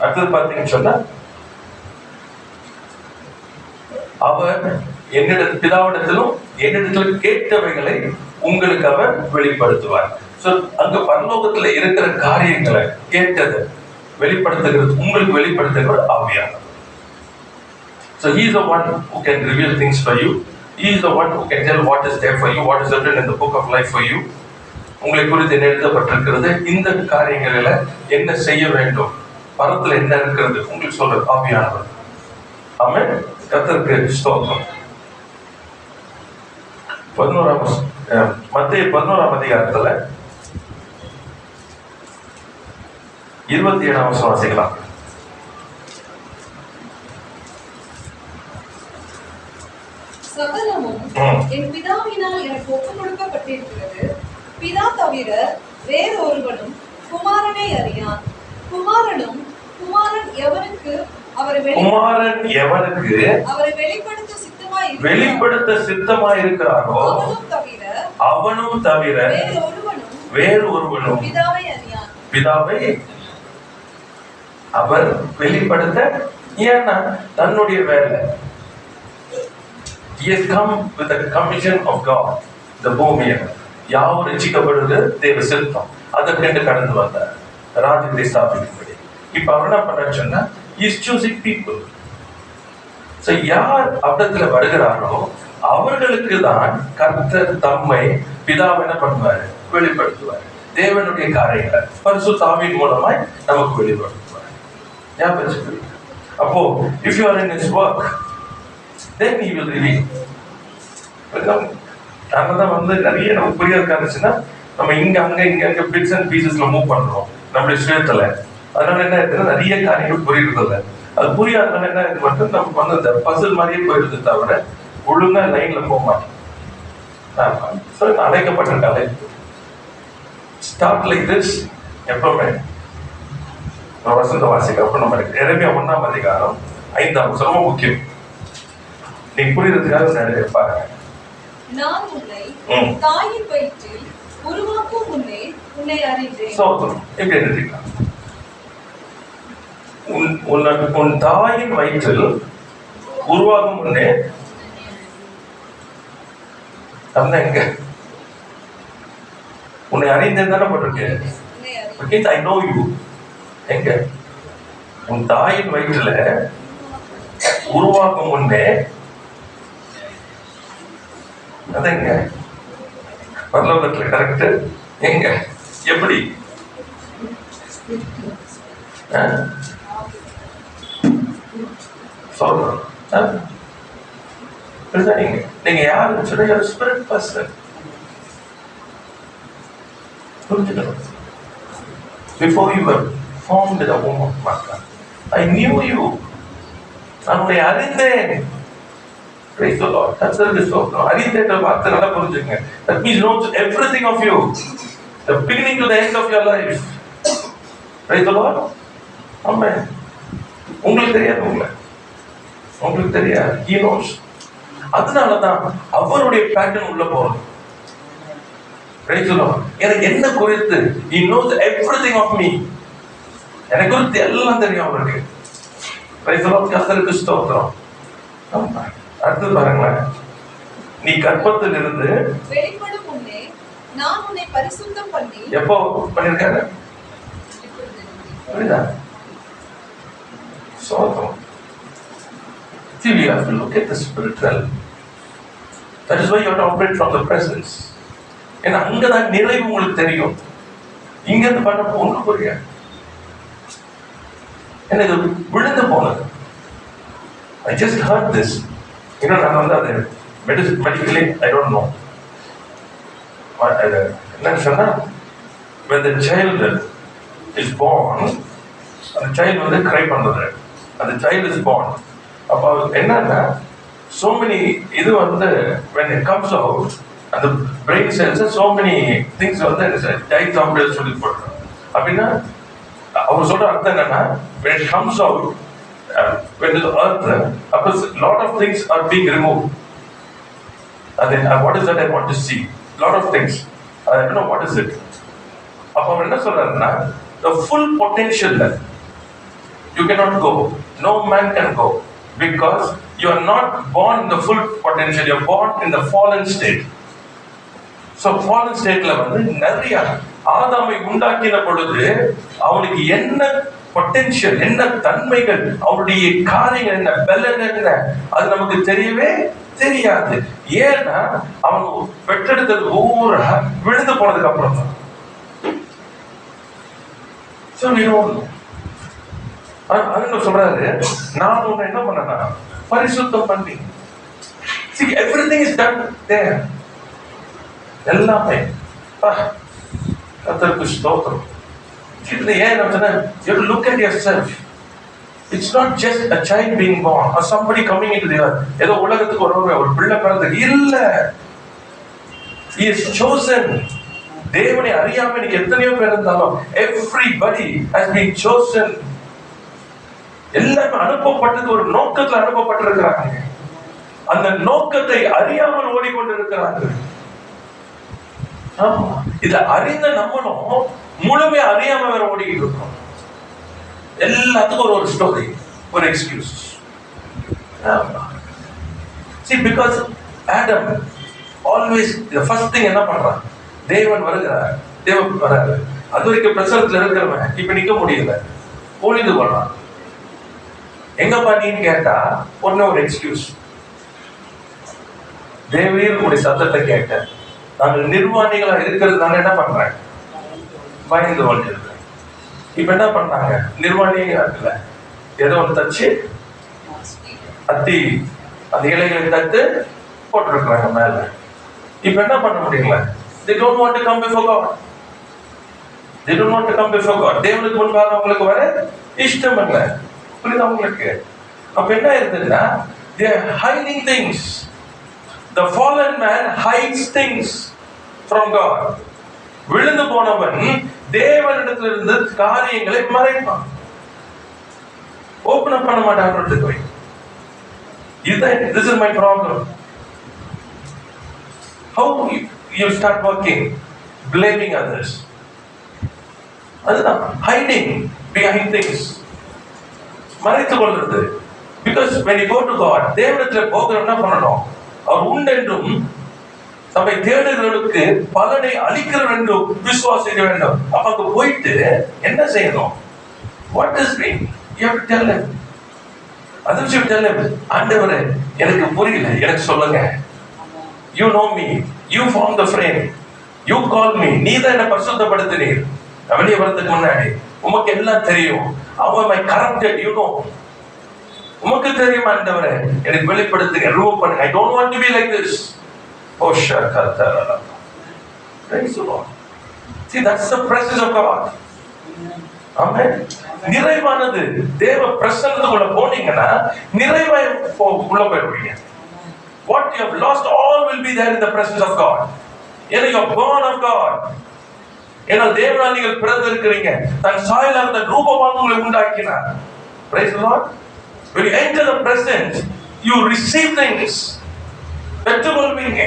அடுத்தது பார்த்தீங்கன்னு சொன்னா அவர் பிதாவிடத்திலும் என்னிடத்திலும் கேட்டவைகளை உங்களுக்கு அவர் வெளிப்படுத்துவார். அங்க பரலோகத்துல இருக்கிற காரியங்களை கேட்டதை வெளிப்படுத்துகிறது உங்களுக்கு வெளிப்படுத்துகிற ஆவியானவர். So he is the one who can reveal things for you. He is the one who can tell what is there for you, what is written in the book of life for you. உங்களை குறித்து என்ன எழுதப்பட்டிருக்கிறது, இந்த காரியங்களில என்ன செய்ய வேண்டும், பரத்துல என்ன இருக்கிறது உங்களுக்கு சொல்ற ஆவியானவர். ஆமென். கர்த்தருக்கு ஸ்தோத்திரம். மத்தேயு 11ஆம் அதிகாரத்துல 27ஆம் வசனம் வாசிக்கலாம். சகலமும் என் பிதாவினால் எனக்கு ஒப்புக் கொடுக்கப்பட்டிருக்கிறது. பிதா தவிர வேறொருவனும் குமாரனை அறியான். குமாரன் எவனுக்கு அவரை வெளிப்படுத்த சித்தமாயிருக்கிறாரோ அவனும் தவிர வேறொருவனும் பிதாவை அவர் வெளிப்படுத்த, ஏன்னா தன்னுடைய வேலை. He has come with the commission of God. The பூமியை யாவும் ரட்சிக்கப்படுவது தேவ சித்தம். அதற்கென்று கடந்து வந்தார் ராஜ்யத்தை ஸ்தாபிக்கும்படி. இப்ப அவர் என்ன பண்றாரு சொன்னா he is choosing people. So யார் அவரிடத்துல வருகிறாரோ அவர்களுக்கு தான் கர்த்தர் தம்மை பிதாவை என்ன பண்ணுவாரு வெளிப்படுத்துவார். தேவனுடைய காரியங்களை பரிசுத்த ஆவியின் மூலமாய் நமக்கு வெளிப்படுத்துவார். ஞாபகம். அப்போ if you are in his work then he will reveal. அதனாலதான் வந்து நிறைய நமக்கு புரியாத இருந்துச்சுன்னா நம்ம இங்க அங்க பிட்ஸ் அண்ட் பீசஸ்ல மூவ் பண்றோம் நம்மளுடைய சுயத்துல. அதனால என்ன இருக்குன்னா நிறைய காரியங்கள் புரியுறது இல்லை. அது புரியாதனால என்ன இருக்கு மட்டும் நமக்கு வந்து அந்த பசில் மாதிரியே போயிடுது தவிர ஒழுங்கா லைன்ல போக மாட்டோம். அழைக்கப்பட்டிருக்காங்க ஸ்டார்ட் லைக் திஸ். எப்பவுமே வசந்த வாசிக்க அப்ப நம்ம எரேமியா 1ஆம் அதிகாரம் 5ஆம் வசனம் ரொம்ப முக்கியம். நீங்க புரியுறதுக்காக நிறைய பாருங்க. நான் உன்னை தாயின் வயிற்றில் உருவாக்கும் முன்னே உன்னை அறிந்தேன். சோதரம் எப்படி எழுதிக்கலாம்? உன் தாயின் வயிற்றில் உருவாகும் முன்னே எங்க உன்னை அறிந்தேன் தானே போட்டிருக்கேன். I know you. எங்க உன் தாயின் வயிற்றுல உருவாக்கும் முன்னே அதங்க பரலோகத்துல கரெக்ட். எங்க எப்படி சொல்றோம் நீங்க யாருன்னு சொன்னா ஸ்பிரிட் பர்சன் புரிஞ்சுக்கணும். Before you were formed in the womb of mother. I knew you. நான் உன்னை அறிந்தேன். Praise the Lord. That's the result. அறிந்தேன்ற வார்த்தை நல்லா புரிஞ்சுங்க. That means knows everything of you. The beginning to the end of your life. Praise the Lord. Amen. உங்களுக்கு தெரியாது உங்களுக்கு தெரியாது. He knows. அதனாலதான் அவருடைய பேட்டர்ன் உள்ள போறது. Praise the Lord. எனக்கு என்ன குறித்து He knows everything of me. எனக்கு குறித்து எல்லாம் தெரியும் அவருக்கு. Praise the Lord. கர்த்தருக்கு ஸ்தோத்திரம். அடுத்து பாருங்களேன். நீ கர்ப்பத்தில் இருந்து வெளிப்படும் முன்னே நான் உன்னை பரிசுத்தம் பண்ணி எப்போ பண்ணிருக்காரு? புரியுதா? ஸ்தோத்திரம். See, we have to look at the spiritual. That is why you have to operate from the presence. ஏன்னா அங்கதான் நிறைவு உங்களுக்கு தெரியும். இங்க இருந்து பண்ண ஒன்று புரிய எனக்கு விழுந்து போனது. I just heard this. இன்னும் நான் வந்து அது medically I don't know. என்னன்னு சொன்னா when the child is born, அந்த child வந்து cry பண்றது. அந்த child is born. அப்போ என்னன்னா so many இது வந்து when it comes out and the brain cells so many things வந்து diet சொல்லி போடுறோம். அப்படின்னா அவர் சொல்ற அர்த்தம் என்னன்னா when it comes out when the earth a lot of things are being removed. And then what is that I want to see? Lot of things. I don't know what is it. அப்போ அவர் என்ன சொல்றாருன்னா the full potential you cannot go. No man can go because you are not born in the full potential. You are born in the fallen state. So fallen stateல வந்து நிறைய ஆதாமை உண்டாக்கின பொழுது அவனுக்கு என்ன பொட்டென்ஷியல், என்ன தன்மைகள், அவருடைய காரியங்கள் என்ன, பலன் என்ன, அது நமக்கு தெரியவே தெரியாது. ஏன்னா அவன் பெற்றெடுத்தது ஊரா விழுந்து போனதுக்கு அப்புறம் தான். சொல்றாரு, நான் உன்னை என்ன பண்ணனா பரிசுத்தம் பண்ணி. See, everything is done there. எல்லாமே கர்த்தருக்கு ஸ்தோத்திரம். ஏன் சொன்ன you have to look at yourself. It's not just a child being born or somebody coming into the earth. ஏதோ உலகத்துக்கு ஒரு பிள்ளை பிறந்தது இல்ல. He is chosen. தேவனை அறியாம இன்னைக்கு எத்தனையோ பேர் இருந்தாலும் everybody has been chosen. எல்லாரும் அனுப்பப்பட்டது ஒரு நோக்கத்துல அனுப்பப்பட்டிருக்கிறாங்க. அந்த நோக்கத்தை அறியாமல் ஓடிக்கொண்டிருக்கிறார்கள். இத அறிந்த நம்மளும் முழுமையா அறியாம வேற ஓடிக்கிட்டு இருக்கோம். எல்லாத்துக்கும் ஒரு ஸ்டோரி, ஒரு excuse. See, because Adam always the first thing என்ன பண்றான்? தேவன் வருகிறார், தேவன் வராரு. அது வரைக்கும் பிரசனத்துல இருக்கிறவன் இப்ப நிக்க முடியல, ஒளிந்து கொள்றான். எங்கப்பா நீன்னு கேட்டா ஒன்னு ஒரு எக்ஸ்கியூஸ். தேவரீர் உடைய சத்தத்தை கேட்டேன், நாங்கள் நிர்வாணிகளா இருக்கிறது நான் என்ன பண்றேன், பயந்து கொண்டிருக்கேன். இப்ப என்ன பண்ணாங்க, நிர்வாணிகளா இருக்குல்ல, ஏதோ ஒன்று தச்சு அத்தி அந்த இலைகளை தட்டு போட்டிருக்கிறாங்க மேல. இப்ப என்ன பண்ண முடியல, they don't want to come before God. They don't want to come before God. தேவனுக்கு முன்பாக அவங்களுக்கு வர இஷ்டம் இல்லை. புரியுது அவங்களுக்கு? அப்ப என்ன இருக்குதுன்னா they are hiding things. The fallen man hides things from God. விழுந்து போனவன் தேவனிடத்திலிருந்து காரியங்களை மறைப்பான், ஓபன் அப் பண்ண மாட்டான். This is my problem. How you start working blaming others? அதுதான் hiding behind things, மறைத்துக் கொள்றது. Because when you go to God, தேவனிடத்துல போகிறோம் என்ன பண்ணணும், அவர் உண்டென்றும் நம்மை தேடுகிறவர்களுக்கு பலனை அளிக்கிறவர் என்றும் விசுவாசிக்க வேண்டும். அப்ப அங்க போயிட்டு என்ன செய்யணும்? What does mean? You have to tell him. Others you tell him, ஆண்டவரே எனக்கு புரியல, எனக்கு சொல்லுங்க. You know me. You form the frame. You call me. நீ தான் என்ன பரிசுத்தப்படுத்தினீர். வெளியே வரதுக்கு முன்னாடி உமக்கு எல்லாம் தெரியும். How am I corrupted? You know. உமக்கு தெரியும் ஆண்டவரே, எனக்கு வெளிப்படுத்துங்க, ரிமூவ் பண்ணுங்க. I don't want to be like this. Oh, shakatara. Praise the Lord. See, that's the presence of God. ஆமென். நிறைவானது தேவ பிரசன்னத்துக்குள்ள போனீங்கன்னா நிறைவாய் உள்ள போயிடுவீங்க. What you have lost all will be there in the presence of God. ஏன்னா you are born of God. ஏன்னா தேவனால் நீங்கள் பிறந்திருக்கிறீங்க. தன் சாயலாக தன் ரூபமாக உங்களை உண்டாக்கினார். Praise the Lord. When you enter the presence, you receive things. பெற்றுக்கொள்வீங்க.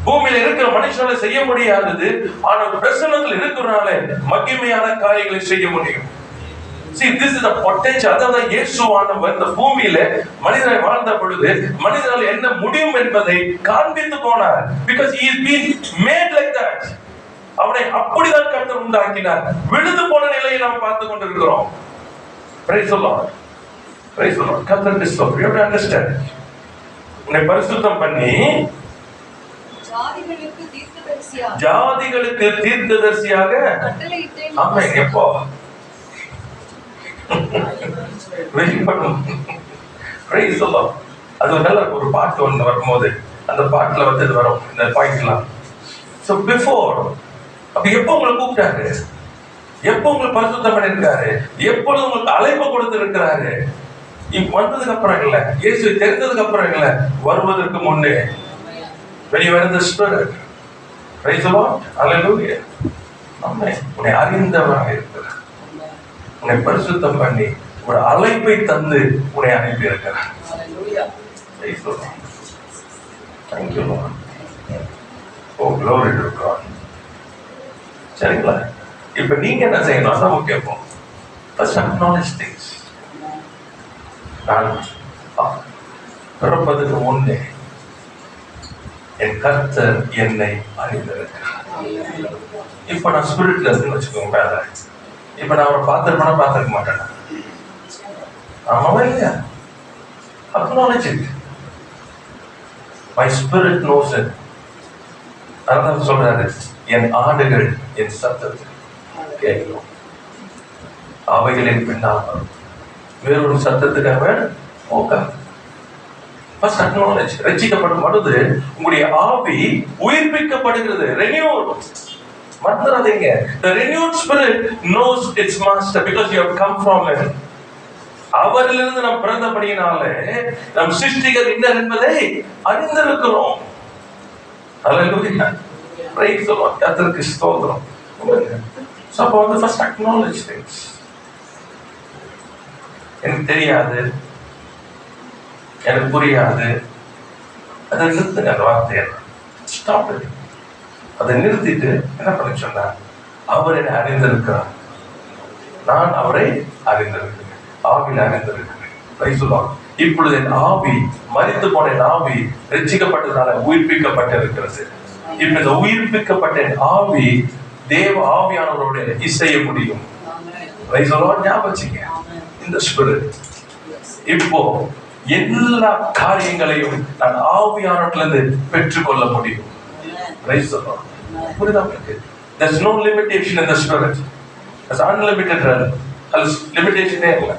பூமியில இருக்கிற மனுஷனால செய்ய முடியாதது, ஆனால் பிரசன்னத்தில் இருக்கிறனால மகிமையான காரியங்களை செய்ய முடியும். See, this is the potential. அதான் இயேசுவானவர் இந்த பூமியில மனிதனை வாழ்ந்த பொழுது மனிதனால் என்ன முடியும் என்பதை காண்பித்து போனார். Because he is being made like that. அவனை அப்படிதான் கர்த்தர் உண்டாக்கினார். விழுந்து போன நிலையை நாம் பார்த்து கொண்டிருக்கிறோம். Praise the Lord. Praise the Lord. கர்த்தர் கிறிஸ்துவ, you have to understand. உன்னை பரிசுத்தம் பண்ணி ஜாதிகளுக்கு தீர்க்கதரிசியாக கட்டளையிட்டேன். ஆமென். எப்போ வெளிப்படும். Praise the Lord. அது நல்ல ஒரு பாட்டு ஒன்று வரும்போது அந்த பாட்டுல வந்து வரும் இந்த பாயிண்ட்லாம். So before, அப்ப எப்போ உங்களை கூப்பிட்டாரு, எப்போ உங்களை பரிசுத்தம் பண்ணிருக்காரு, எப்பொழுது உங்களுக்கு அழைப்பு கொடுத்திருக்கிறாரு, இப்ப வந்ததுக்கு அப்புறம் இல்ல, இயேசு தெரிந்ததுக்கு அப்புறம் இல்ல, வருவதற்கு முன்னே. When you were in the Spirit. Praise the Lord. Hallelujah. ஆமென். உன்னை அறிந்தவராக இருக்கிறார். உன்னை பரிசுத்தம் பண்ணி ஒரு அழைப்பை தந்து உன்னை அனுப்பி இருக்கிறார். Praise the Lord. Thank you, Lord. Oh, glory to God. சரிங்களா? இப்ப நீங்க என்ன செய்யணும்? அதான் முக்கியம். First acknowledge things. நான் பிறப்பதற்கு முன்னே என் கர்த்தர் என்னை அறிந்திருக்கிறார். இப்ப நான் ஸ்பிரிட்ல இருக்குன்னு வச்சுக்கோங்க. மேல இப்ப நான் அவரை பார்த்திருக்க மாட்டேன். ஆமாவா இல்லையா? Acknowledge it. My spirit knows it. அதான் சொல்றாரு, என் ஆடுகள் என் சத்தத்தை கேட்கும், அவைகளின் பின்னால் வேறொரு சத்தத்துக்காக போகாது. First acknowledge. ரட்சிக்கப்படும் பொழுது உங்களுடைய ஆவி உயிர்ப்பிக்கப்படுகிறது. renewed. மறந்துடாதீங்க. The renewed spirit knows its master because you have come from him. அவரிலிருந்து நாம் பிறந்தபடியினாலே நம் சிருஷ்டிகர் இன்னர் என்பதை அறிந்திருக்கிறோம். Hallelujah. Praise the Lord. கர்த்தருக்கு ஸ்தோத்திரம். So அப்போ வந்து first acknowledge things. எனக்கு தெரியாது, எனக்கு புரியாது, அதை நிறுத்துங்க. அந்த வார்த்தையை ஸ்டாப் இட். அதை நிறுத்திட்டு என்ன பண்ண சொன்னா, அவர் என்னை அறிந்திருக்கிறார், நான் அவரை அறிந்திருக்கிறேன், ஆவியில் அறிந்திருக்கிறேன். Praise the Lord. இப்பொழுது என் ஆவி, மரித்து போன என் ஆவி ரட்சிக்கப்பட்டதால உயிர்ப்பிக்கப்பட்டிருக்கிறது. இப்ப இந்த உயிர்ப்பிக்கப்பட்ட ஆவி தேவ ஆவியானவரோட இசைய முடியும். Praise the Lord. ஞாபகம் வச்சுங்க. இந்த ஸ்பிரிட் இப்போ எல்லா காரியங்களையும் நான் ஆவியானவரிலிருந்து பெற்றுக்கொள்ள முடியும். Praise the Lord. புரியுதா உங்களுக்கு? There's no limitation in the spirit. There's unlimited realm. There's limitation இல்ல.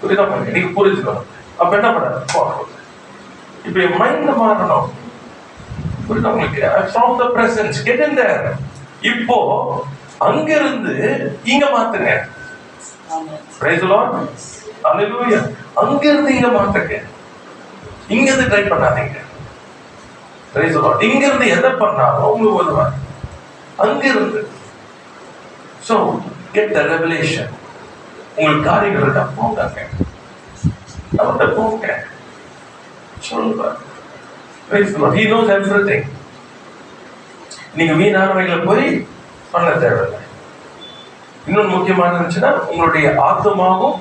புரியுதா உங்களுக்கு? நீங்க புரிஞ்சுக்கணும். அப்ப என்ன பண்ணணும்? இப்ப என் மைண்ட்ல மாறணும். புரியுதா உங்களுக்கு? From the presence, get in there. இப்போ அங்கிருந்து இங்க மாத்துங்க. Praise the Lord. Hallelujah. அங்கிருந்து இங்க மாத்துங்க. இங்க இருந்து ட்ரை பண்ணாதீங்க. Praise the Lord. இங்கிருந்து எதை பண்ணாலும் உங்களுக்கு வருவாங்க. அங்கிருந்து. So, get the revelation. உங்களுக்கு காரியங்கள் இருக்கா? போங்க. அவர்கிட்ட போங்க. சொல்லுங்க. Praise the Lord. He knows everything. நீங்க வீணானவைகளை போய் பண்ண தேவையில்லை. இன்னொன்று முக்கியமான இருந்துச்சுன்னா, உங்களுடைய ஆத்மாவும்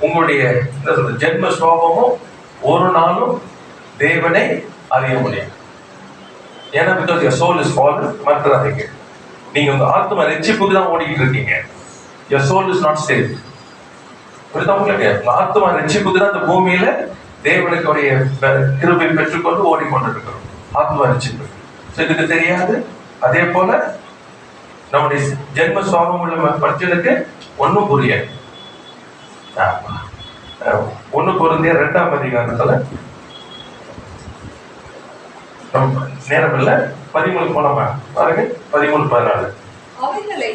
உங்களுடைய ஜென்ம சுவாபமும் ஒரு நாளும் தேவனை அறிய முடியும். ஏன்னா because your soul is fallen. மறந்துடாதீங்க, நீங்க உங்க ஆத்மா ரட்சிப்புக்கு தான் ஓடிக்கிட்டு இருக்கீங்க. your soul is not saved. புரியுதா உங்களுக்கு? உங்க ஆத்மா ரட்சிப்புக்கு தான் இந்த பூமியில தேவனுடைய கிருபை பெற்றுக்கொண்டு ஓடிக்கொண்டு இருக்கிறோம். ஆத்மா ரட்சிப்பு இதுக்கு தெரியாது. அதே போல நம்முடைய ஜென்ம சுவாபம் உள்ள மனுஷனுக்கு ஒன்றும் புரியாது. 1 கொரிந்தியர் 2ஆம் அதிகாரத்துல நேரம் இல்ல, 13 போனோமா பாருங்க. 13-14. அவைகளை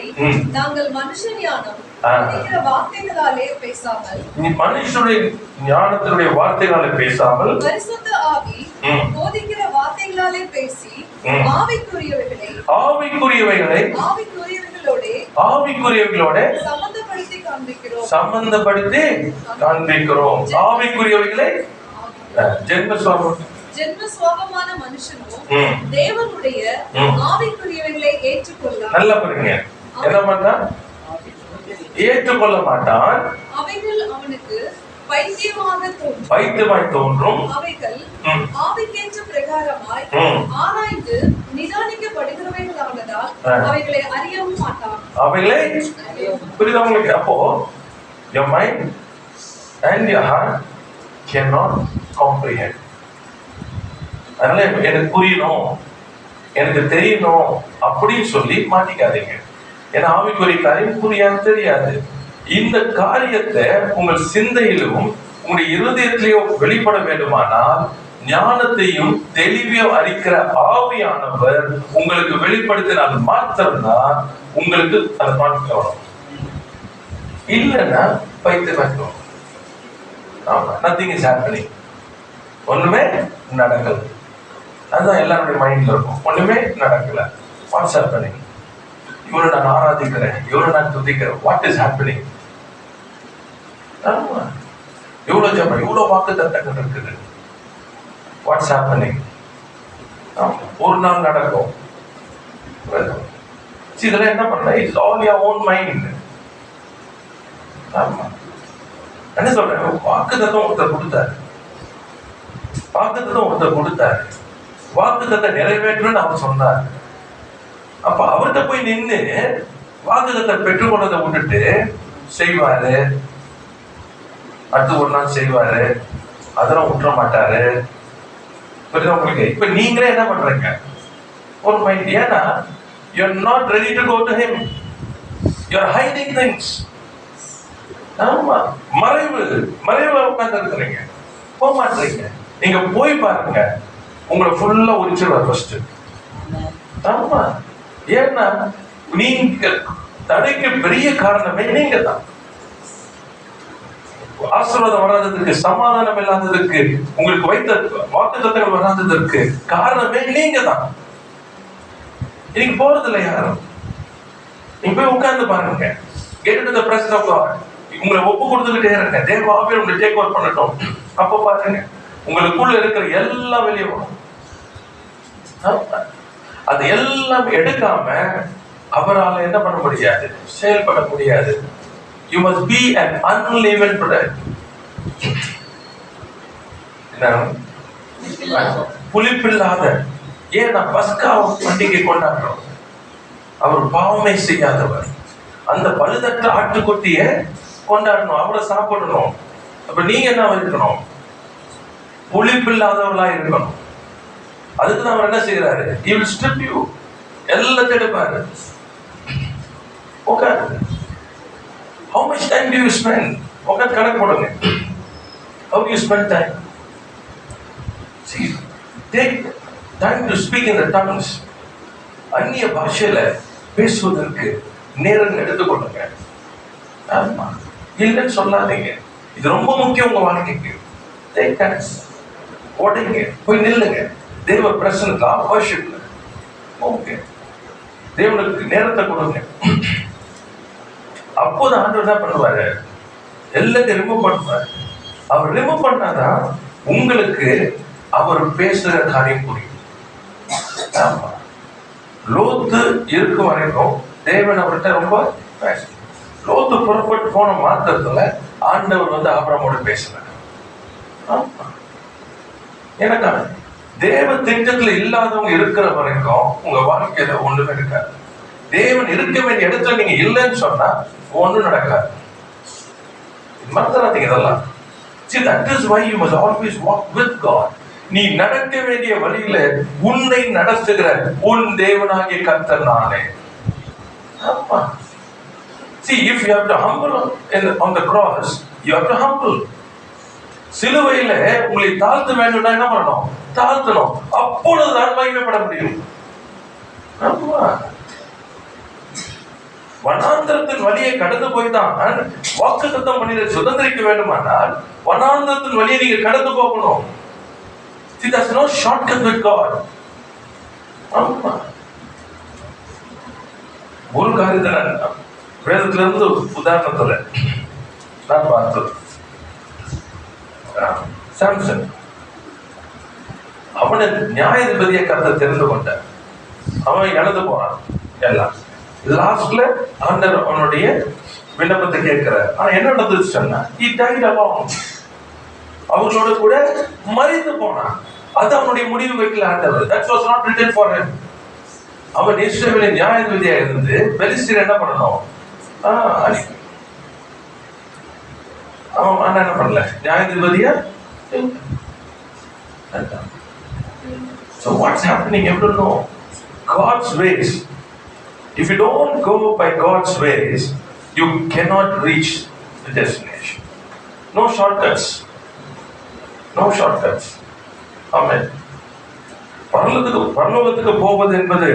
நாங்கள் மனுஷ ஞானம் போதிக்கிற வார்த்தைகளாலே பேசாமல், மனுஷனுடைய ஞானத்தினுடைய வார்த்தைகளாலே பேசாமல், பரிசுத்த ஆவி போதிக்கிற வார்த்தைகளாலே பேசி ஆவிக்குரியவைகளை ஆவிக்குரியவைகளோட சம்பந்தப்படுத்தி காண்பிக்கிறோம். ஆவிக்குரியவைகளை ஜென்ம சுவாபமான மனுஷனும் தேவனுடைய ஆவிக்குரியவைகளை ஏற்றுக்கொள்ள நல்லா பாருங்க, என்ன பண்ணா ஏற்றுக்கொள்ள மாட்டான். அவைகள் அவனுக்கு பைத்தியமாய் தோன்றும். அவைகள் ஆவிக்கேற்ற பிரகாரமாய் ஆராய்ந்து நிதானிக்கப்படுகிறவைகளானதால் அவைகளை அறியவும் மாட்டான். அவைகளை புரியுதா உங்களுக்கு? அப்போ your mind and your heart cannot comprehend. அதனால எனக்கு புரியணும், எனக்கு தெரியணும் அப்படின்னு சொல்லி மாட்டிக்காதீங்க. ஏன்னா ஆவிக்குரிய காரியம் புரியாது, தெரியாது. இந்த காரியத்தை உங்கள் சிந்தையிலும் உங்களுடைய இருதயத்திலேயும் வெளிப்பட வேண்டுமானால் ஞானத்தையும் தெளிவையும் அறிக்கிற ஆவியானவர் உங்களுக்கு வெளிப்படுத்தினால் மாத்திரம்தான் உங்களுக்கு அந்த பாட்டு வரும். இல்லைன்னா பைத்தியம். ஆமா, நத்திங் இஸ் ஹேப்பனிங். ஒண்ணுமே நடக்கல. அதுதான் எல்லாருடைய மைண்ட்ல இருக்கும். ஒண்ணுமே நடக்கல. What's happening? இவரை நான் ஆராதிக்கிறேன், இவரை நான் துதிக்கிறேன். What is happening? ஆமா, எவ்வளவு ஜபம், எவ்வளவு வாக்கு தத்தங்கள் இருக்குது. What's happening? ஒரு நாள் நடக்கும். இதெல்லாம் என்ன பண்ண? It's all your own mind. ஆமா, என்ன சொல்றேன்? வாக்குத்தத்தம் ஒருத்தர் கொடுத்தாரு, வாக்குத்தத்தை நிறைவேற்றணும்னு அவர் சொன்னார். அப்ப அவர்கிட்ட போய் நின்று வாக்குத்தத்தை பெற்றுக்கொண்டதை விட்டுட்டு செய்வாரு, அடுத்து ஒரு நாள் செய்வாரு, அதெல்லாம் விட்டுற மாட்டாரு. புரியுதா உங்களுக்கு? இப்ப நீங்களே என்ன பண்றீங்க? ஒரு மைண்ட். ஏன்னா you are not ready to go to him. You are hiding things. ஆமா, மறைவுல உட்கார்ந்து இருக்கிறீங்க, போக மாட்டீங்க. நீங்க போய் பாருங்க, உங்களை ஃபுல்லா உரிச்சிடுவார் ஃபர்ஸ்ட். ஆமா, ஏன்னா நீங்க தடைக்கு பெரிய காரணமே நீங்க தான். ஆசீர்வாதம் வராததுக்கு, சமாதானம் இல்லாததுக்கு, உங்களுக்கு வைத்த வாக்குத்தத்தங்கள் வராததற்கு காரணமே நீங்க தான். இன்னைக்கு போறது இல்லை யாரும். நீங்க போய் உட்கார்ந்து பாருங்க, get into the presence of God. உங்களை ஒப்பு கொடுத்துக்கிட்டே இருங்க, தேவ ஆவியானவர் உங்களை டேக் ஓவர் பண்ணட்டும். அப்ப பாருங்க, உங்களுக்குள்ள இருக்கிற எல்லாம் வெளியே வரும். அது எல்லாம் எடுக்காம அவரால் என்ன பண்ண முடியாது, செயல்பட முடியாது. You must be an unleavened bread. புளிப்பில்லாத. ஏன் பஸ்கா பண்டிகை கொண்டாடுறோம்? அவர் பாவமே செய்யாதவர். அந்த பழுதற்ற ஆட்டுக்குட்டிய கொண்டாடணும், அவரை சாப்பிடணும். அப்ப நீங்க என்ன இருக்கணும்? புளிப்பில்லாதவர்களா இருக்கணும். அதுக்கு அவர் என்ன செய்யறாரு? He will strip you. எல்லாத்தையும் எடுப்பாரு. உட்காரு. How much time do you spend? உட்காந்து கணக்கு போடுங்க. How do you spend time? See, take time to speak in the tongues. அந்நிய பாஷையில பேசுவதற்கு நேரம் எடுத்துக்கொள்ளுங்க. ஆமா, இல்லைன்னு சொல்லாதீங்க. இது ரொம்ப முக்கியம் உங்க வாழ்க்கைக்கு. Take time. ஓடுங்க, போய் நில்லுங்க. தேவ பிரசன்னத்துல வர்ஷிப். ஓகே, தேவனுக்கு நேரத்தை கொடுங்க. அப்போது ஆண்டவர் என்ன பண்ணுவாரு? எல்லாத்தையும் ரிமூவ் பண்ணுவாரு. அவர் ரிமூவ் பண்ணாதான் உங்களுக்கு அவர் பேசுற காரியம் புரியும். ஆமா, லோத்து இருக்கும் வரைக்கும் தேவன் அவர்கிட்ட ரொம்ப பேச. லோத்து புறப்பட்டு போன மாத்திரத்துல ஆண்டவர் ஆபிரகாமோட பேசினார். ஆமா, எனக்கு தேவ திட்டத்துல இல்லாதவங்க இருக்கிற வரைக்கும் உங்க வாழ்க்கையில ஒண்ணுமே இருக்காது. தேவன் இருக்க வேண்டிய இடத்துல நீங்க இல்லைன்னு சொன்னா ஒண்ணும் நடக்காது. மறந்துடாதீங்க இதெல்லாம். See, that is why you must always walk with God. நீ நடக்க வேண்டிய வழியில உன்னை நடத்துகிற உன் தேவனாகிய கர்த்தர் நானே. ஆமா. See, if you have to humble on the cross, you have to humble. சிலுவையில உங்களை தாழ்த்த வேண்டும்னா என்ன பண்ணணும்? தாழ்த்தணும். அப்பொழுதுதான் மகிமைப்பட முடியும். ஆமா. வனாந்திரத்தின் வழியை கடந்து போய் தான் வாக்குத்தத்தம் பண்ணிட சுதந்திரிக்க வேண்டுமானால் வனாந்திரத்தின் வழியை நீங்க கடந்து போகணும். See, there's no shortcut with God. ஆமா, ஒரு காரியத்துல வேதத்துல இருந்து உதாரணத்துல நான் பார்த்தது, சாம்சன் அவனை நியாயாதிபதியை கர்த்தர் தெரிந்து கொண்டார். அவன் இழந்து போனான் எல்லாம். லாஸ்ட்ல அவனுடைய விண்ணப்பத்தை கேட்கிறார். ஆனா என்ன நடந்துச்சுன்னா he died alone. அவங்களோட கூட மரித்து போனான். அது அவனுடைய முடிவு வைக்கல ஆண்டவர். That was not written for him. அவன் இஸ்ரவேலின் நியாயாதிபதியா இருந்து பெலிஸ்தீர் என்ன பண்ணணும்? அவன் என்ன பண்ணல, நியாயாதிபதியா. So what's happening? You don't know God's ways. If you don't go by God's ways, you cannot reach the destination. No shortcuts. No shortcuts. Amen. பரலோகத்துக்கு போவது என்பது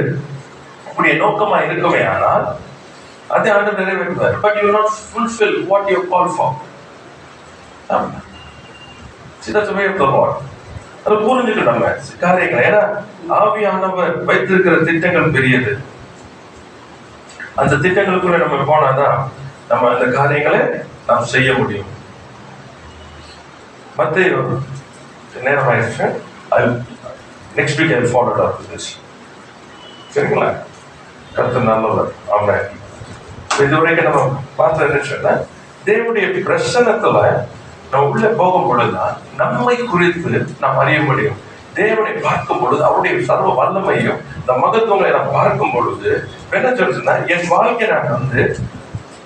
உங்களுடைய நோக்கமா இருக்குமே, ஆனால் அதை ஆண்டவர் நிறைவேற்றுவார். But you will not fulfill what you are called for. Amen. See, that's the way of the Lord. அதை புரிஞ்சுக்கணும் நம்ம காரியங்களை. ஏன்னா ஆவியானவர் வைத்திருக்கிற திட்டங்கள் பெரியது. அந்த திட்டங்களுக்குள்ள நம்ம போனாதான் நம்ம அந்த காரியங்களை நாம் செய்ய முடியும். மத்தேயு நேரமாயிருச்சு. Next week I follow up with this. சரிங்களா? கர்த்தர் நல்லவர். ஆமென். இதுவரைக்கும் நம்ம பார்த்த என்ன, தேவனுடைய பிரசன்னத்துல நம்ம உள்ள போகும் பொழுதுதான் நம்மை குறித்து நாம் அறிய முடியும். தேவனை பார்க்கும் பொழுது அவருடைய சர்வ வல்லமையும் இந்த மகத்துவங்களை நாம் பார்க்கும் பொழுது என்ன சொல்றதுன்னா, என் வாழ்க்கை நான்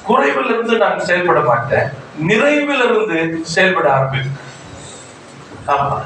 குறைவிலிருந்து நான் செயல்பட மாட்டேன், நிறைவிலிருந்து செயல்பட ஆரம்பிப்பேன். ஆமா,